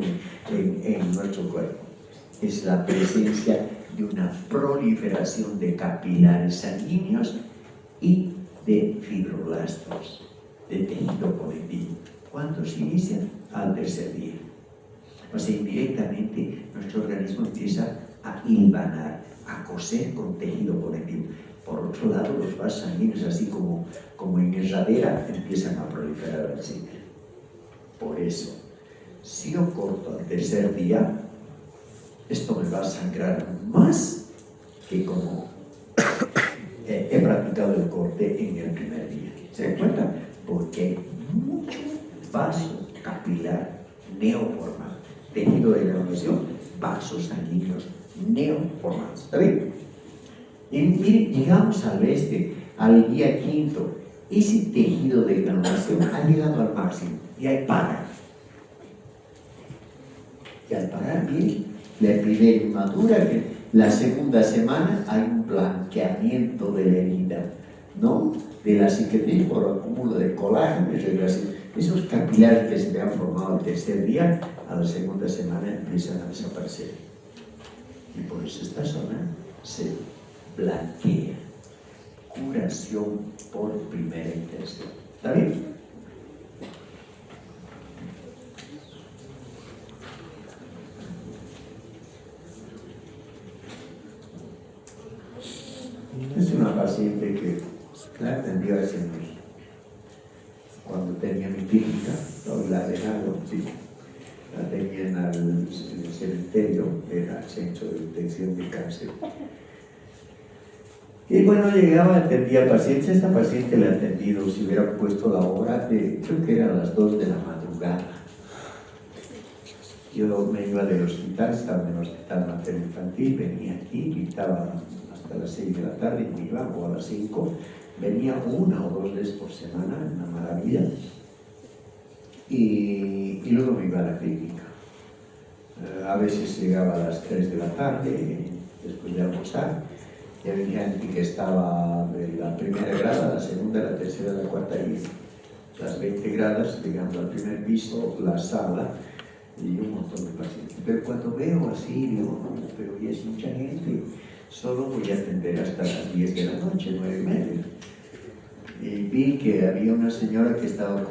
en nuestro cuerpo? Es la presencia de una proliferación de capilares sanguíneos y de fibroblastos, de tejido conectivo. ¿Cuándo se inicia? Al tercer día. O sea, indirectamente nuestro organismo empieza a hilvanar, a coser con tejido conectivo. Por otro lado, los vasos sanguíneos, así como en herradera, empiezan a proliferar al centro. Por eso, si yo corto al tercer día, esto me va a sangrar más que como he practicado el corte en el primer día. ¿Se dan cuenta? Porque hay mucho vaso capilar neoformado. Tejido de granulación, vasos sanguíneos neoformados. ¿Está bien? Y miren, llegamos al día quinto. Ese tejido de granulación ha llegado al máximo y ahí para. Y al parar, miren, la primera madura, la segunda semana hay un blanqueamiento de la herida, ¿no? De la cicatriz por acúmulo de colágeno y regulación. Esos capilares que se me han formado el tercer día, a la segunda semana empiezan a desaparecer. Y por eso esta zona se blanquea. Curación por primera y tercera. ¿Está bien? Es una paciente que la atendió hace años. Cuando tenía mi clínica, la he dejado, sí. La tenía en el cementerio, era el centro de detección de cáncer. Y bueno, llegaba, atendía pacientes. Esta paciente la he atendido, si hubiera puesto la hora, creo que era a las 2 de la madrugada. Yo me iba del hospital, estaba en el hospital materno infantil, venía aquí, visitaba hasta las 6 de la tarde, me iba, o a las 5, venía 1 o 2 veces por semana, una maravilla, y luego me iba a la clínica. A veces llegaba a las 3 de la tarde, después de almorzar. Ya había gente que estaba de la primera grada, la segunda, la tercera, la cuarta y las 20 gradas, llegando al primer piso, la sala y un montón de pacientes. Pero cuando veo así, digo, no, pero ya es mucha gente, solo voy a atender hasta las 10 de la noche, 9:30. Y vi que había una señora que estaba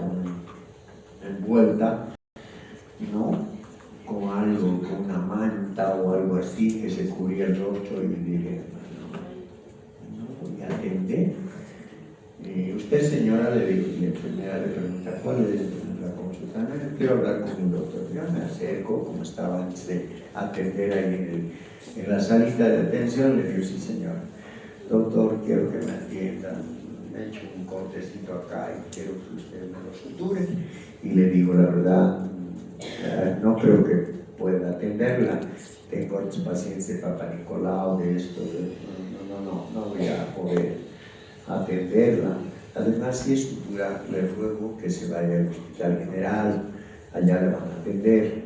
envuelta, ¿no? Con algo, con una manta o algo así que se cubría el rostro y dije, no voy a atender. Y usted, señora, le dijo, y la enfermera le pregunta, ¿cuál es la consulta? No, quiero hablar con un doctor. Yo me acerco, como estaba antes de atender ahí en la salita de atención, le digo, sí, señor, doctor, quiero que me atienda. Me he hecho un cortecito acá y quiero que usted me lo suture. Y le digo, la verdad, no creo que pueda atenderla. Tengo otros pacientes de Papa Nicolau, de esto, no voy a poder atenderla. Además, si es sutura, le ruego que se vaya al Hospital General, allá le van a atender.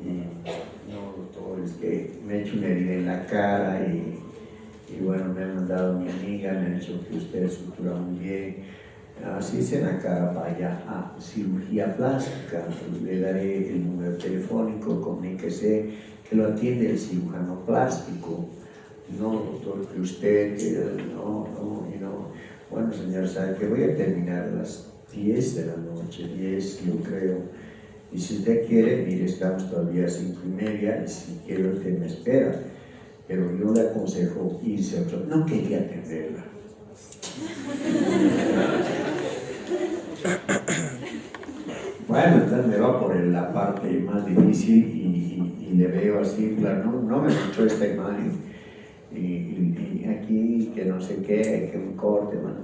Y no, doctor, es que me he hecho una herida en la cara y bueno, me ha mandado mi amiga, me ha dicho que usted sutura muy bien. Así es, en la cara, vaya a cirugía plástica. Le daré el número telefónico, comuníquese, que lo atiende el cirujano plástico. No, doctor, que usted, no. Bueno, señor, sabe que voy a terminar a las 10 de la noche, 10 yo creo. Y si usted quiere, mire, estamos todavía a 5:30, y si quiere usted me espera. Pero yo le aconsejo irse a otro. No quería atenderla. Bueno, entonces me va por la parte más difícil y le veo así, claro, no me escuchó esta imagen. Y aquí, que no sé qué, que un corte, bueno,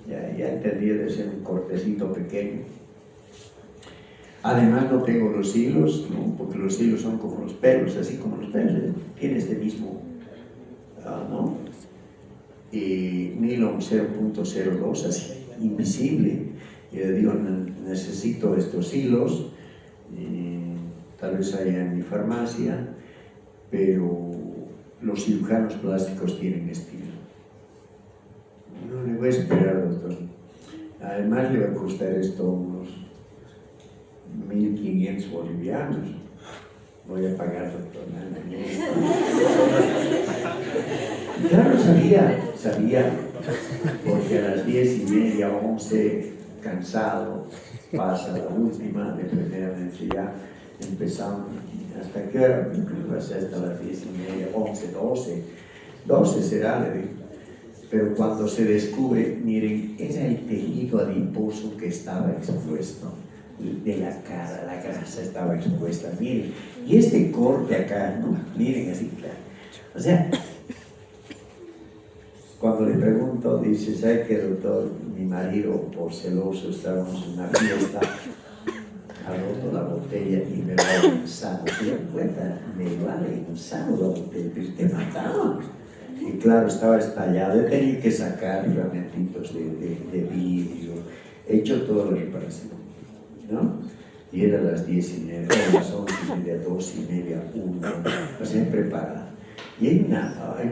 ya entendí, de ser un cortecito pequeño. Además no tengo los hilos, ¿no? Porque los hilos son como los pelos, así como los pelos, tiene este mismo, ¿no? Y nylon 0.02, así, invisible. Y le digo, necesito estos hilos, tal vez haya en mi farmacia, pero los cirujanos plásticos tienen estilo. No le voy a esperar, doctor. Además le va a costar esto unos 1.500 bolivianos. Voy a pagar, doctor. Claro, sabía, porque a las 10:30, 11, cansado, pasa la última, de primeramente ya empezamos. ¿Hasta qué hora? Hasta las 10:30, 11, 12 será, le digo. Pero cuando se descubre, miren, era el tejido adiposo que estaba expuesto, de la cara, la grasa estaba expuesta, miren. Y este corte acá, ¿no? Miren, así claro. O sea, cuando le pregunto, dice, ¿sabe qué, doctor? Mi marido, por celoso, estábamos en una fiesta, ha roto la botella y me lo ha lanzado. ¿Se dan cuenta? Me lo ha lanzado la botella, pero te mataba. Y claro, estaba estallado. He tenido que sacar fragmentitos de vidrio. He hecho toda la reparación, ¿no? Y era las 10:30, las 11:30, 12:30, 1. O sea, preparada. Y hay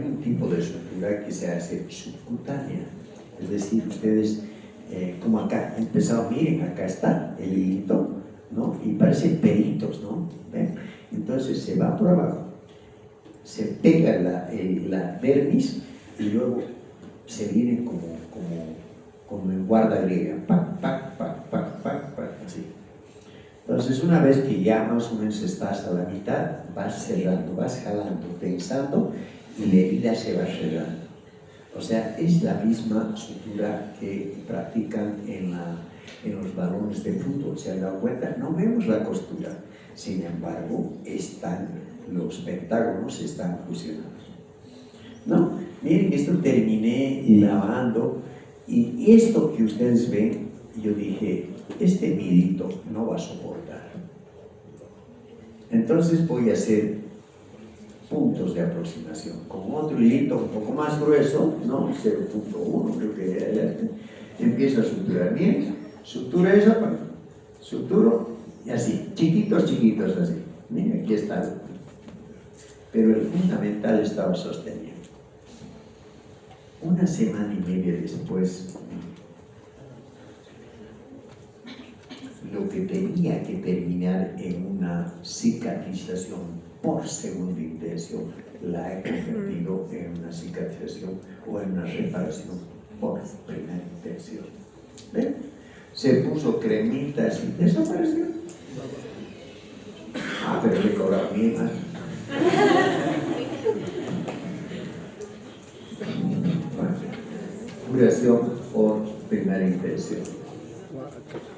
un tipo de sutura que se hace subcutánea. Es decir, ustedes, como acá, han empezado, miren, acá está el hilito, ¿no? Y parecen pelitos, ¿no? ¿Ven? Entonces se va por abajo, se pega la dermis y luego se viene como en guarda griega, pac, pac, pac, pac, pac, pac, así. Entonces, una vez que ya más o menos estás a la mitad, vas cerrando, vas jalando, tensando y la herida se va cerrando. O sea, es la misma sutura que practican en los balones de fútbol. ¿Se han dado cuenta? No vemos la costura. Sin embargo, los pentágonos están fusionados. ¿No? Miren, esto terminé lavando y esto que ustedes ven, yo dije, este milito no va a soportar. Entonces voy a hacer puntos de aproximación con otro hilito un poco más grueso, ¿no? 0.1 creo que era. Empiezo a suturar bien, sutura eso, suturo y así, chiquitos así. Miren, aquí está. Pero el fundamental estaba sosteniendo. Una semana y media después, lo que tenía que terminar en una cicatrización por segunda intención, la he convertido en una cicatrización o en una reparación por primera intención. ¿Ven? Se puso cremitas y desapareció. Ah, pero le cobraron bien más. Curación por primera intención.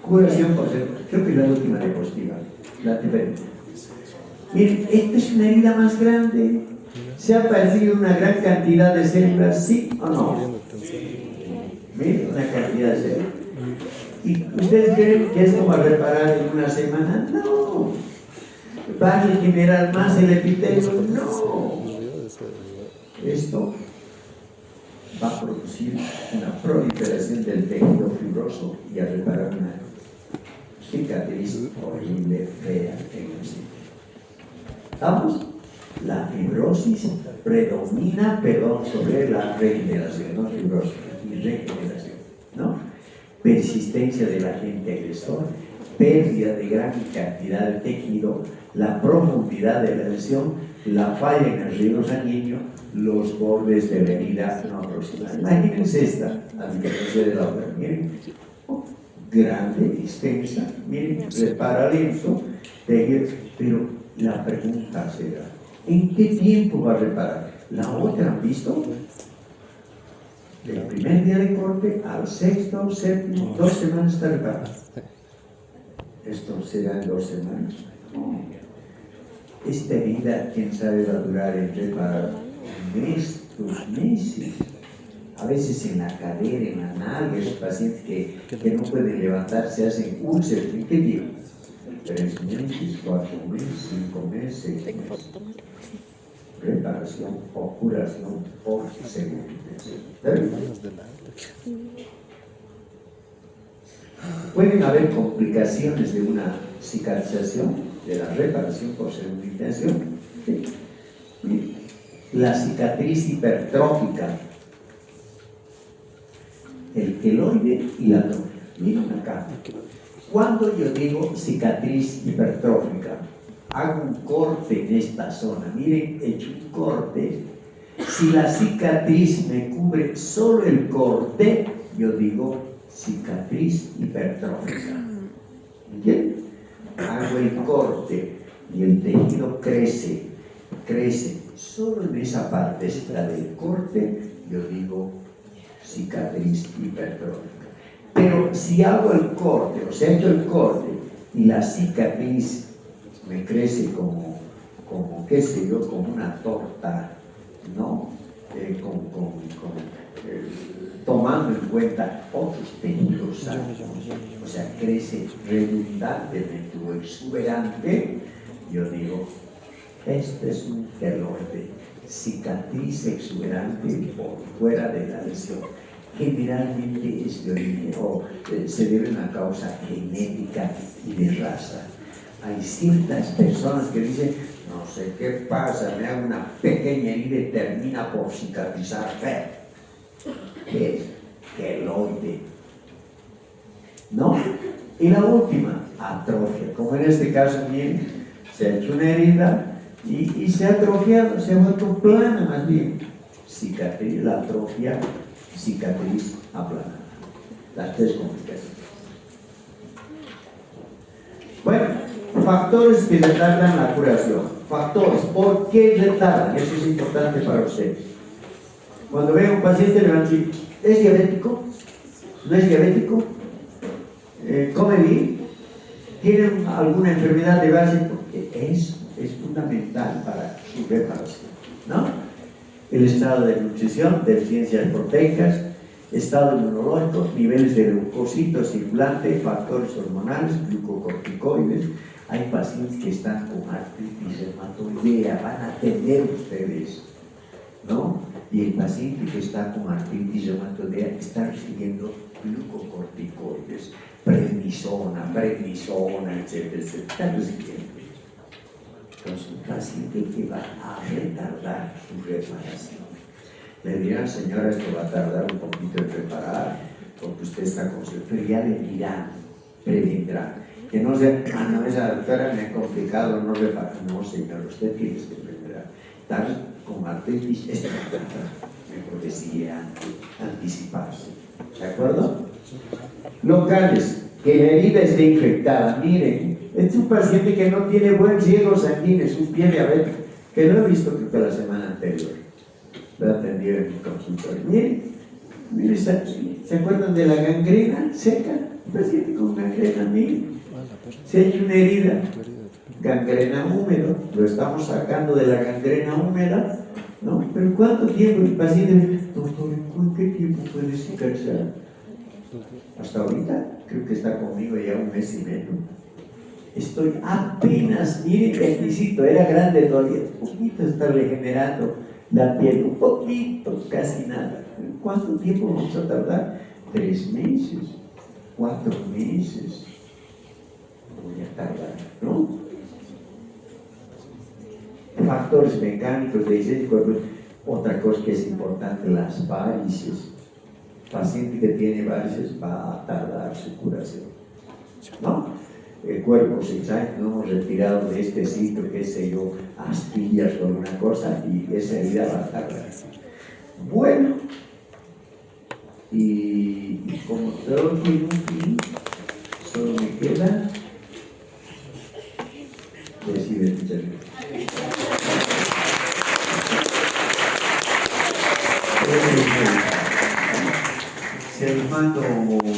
Curación por ser, creo que es la última diapositiva, la diferente. Miren, esta es una herida más grande. ¿Se ha perdido una gran cantidad de células, sí o no? Miren, una cantidad de células. ¿Y ustedes creen que es como reparar en una semana? No. ¿Va a generar más el epitelio? No. Esto va a producir una proliferación del tejido fibroso y a reparar una cicatriz horrible, fea en el sitio. ¿Estamos? La fibrosis predomina, sobre la regeneración, no fibrosis, y regeneración, ¿no? Persistencia del agente agresor, pérdida de gran cantidad de tejido, la profundidad de la lesión, la falla en el riego sanguíneo, los bordes de la herida no aproximados. Imagínense esta, a diferencia de la otra. Miren, grande, extensa, miren, repara lento, pero la pregunta será, ¿en qué tiempo va a reparar? La otra, ¿han visto? Del primer día de corte al sexto, séptimo, 2 semanas está reparado. ¿Esto será en 2 semanas? No. Esta herida, quién sabe, va a durar en reparar meses. A veces en la cadera, en la nalga, esos pacientes que no pueden levantarse hacen úlceras. ¿En qué tiempo? 3 meses, 4 meses, 5 meses, 6 meses. Reparación o curación por segunda intención. Pueden haber complicaciones de una cicatrización, de la reparación por segunda intención. ¿Sí? La cicatriz hipertrófica, el queloide y la atrofia. Miren acá. Cuando yo digo cicatriz hipertrófica, hago un corte en esta zona. Miren, he hecho un corte. Si la cicatriz me cubre solo el corte, yo digo cicatriz hipertrófica. ¿Entienden? Hago el corte y el tejido crece, solo en esa parte del corte, yo digo cicatriz hipertrófica. Pero si hago el corte, o sea, he hecho el corte y la cicatriz me crece como qué sé yo, como una torta, ¿no? Tomando en cuenta otros tejidos sanos, o sea, crece redundantemente o exuberante, yo digo, este es un queloide, cicatriz exuberante por fuera de la lesión. Generalmente es de origen o se debe a una causa genética y de raza. Hay ciertas personas que dicen, no sé qué pasa, me hago una pequeña herida y termina por cicatrizar feo. ¿Qué es? Queloide. ¿No? Y la última, atrofia. Como en este caso, miren, se ha hecho una herida y se ha atrofiado, se ha vuelto plana más bien. Cicatriz, la atrofia, cicatriz aplanada. Las tres complicaciones. Bueno, factores que retardan la curación. Factores, ¿por qué retardan? Eso es importante para ustedes. Cuando vean un paciente, le van a decir, ¿es diabético? ¿No es diabético? ¿Come bien? ¿Tiene alguna enfermedad de base? Porque es fundamental para su reparación, ¿no? El estado de nutrición, deficiencias proteicas, estado inmunológico, niveles de leucocitos circulantes, factores hormonales, glucocorticoides. Hay pacientes que están con artritis reumatoidea, van a atender ustedes, ¿no? Y el paciente que está con artritis reumatoidea está recibiendo glucocorticoides, prednisona, etcétera, está recibiendo. Entonces, un paciente que va a retardar su reparación. Le dirán, señora, esto va a tardar un poquito en preparar, porque usted está con su, pero ya le dirán, prevendrán. Que no sea, no, esa doctora me ha complicado, no repara. No, señor, usted tiene que prevendrán. Estar con artritis, esto va a tardar. Mejor decir anticiparse. ¿De acuerdo? Locales, que la herida esté infectada. Miren, es un paciente que no tiene buen riego sanguíneo, es un pie diabético, que lo he visto creo que la semana anterior. Lo atendí en mi consultorio. Miren, ¿se acuerdan de la gangrena seca? Un paciente con gangrena, miren. Se ha hecho una herida, gangrena húmedo, lo estamos sacando de la gangrena húmeda, ¿no? Pero ¿cuánto tiempo el paciente? Doctor, ¿en qué tiempo puede cicatrizar? Hasta ahorita, creo que está conmigo ya un mes y medio. Estoy apenas, miren que exquisito, era grande todavía, un poquito está regenerando la piel, un poquito, casi nada. ¿Cuánto tiempo vamos a tardar? 3 meses, 4 meses. Voy a tardar, ¿no? Factores mecánicos de ese cuerpo. Otra cosa que es importante, las varices. El paciente que tiene varices va a tardar su curación, ¿no? El cuerpo se extrae, no hemos retirado de este sitio, qué sé yo, astillas o alguna cosa, y esa herida va a tardar. Bueno, y como todo tiene un fin, solo me queda decir el término. Se los mando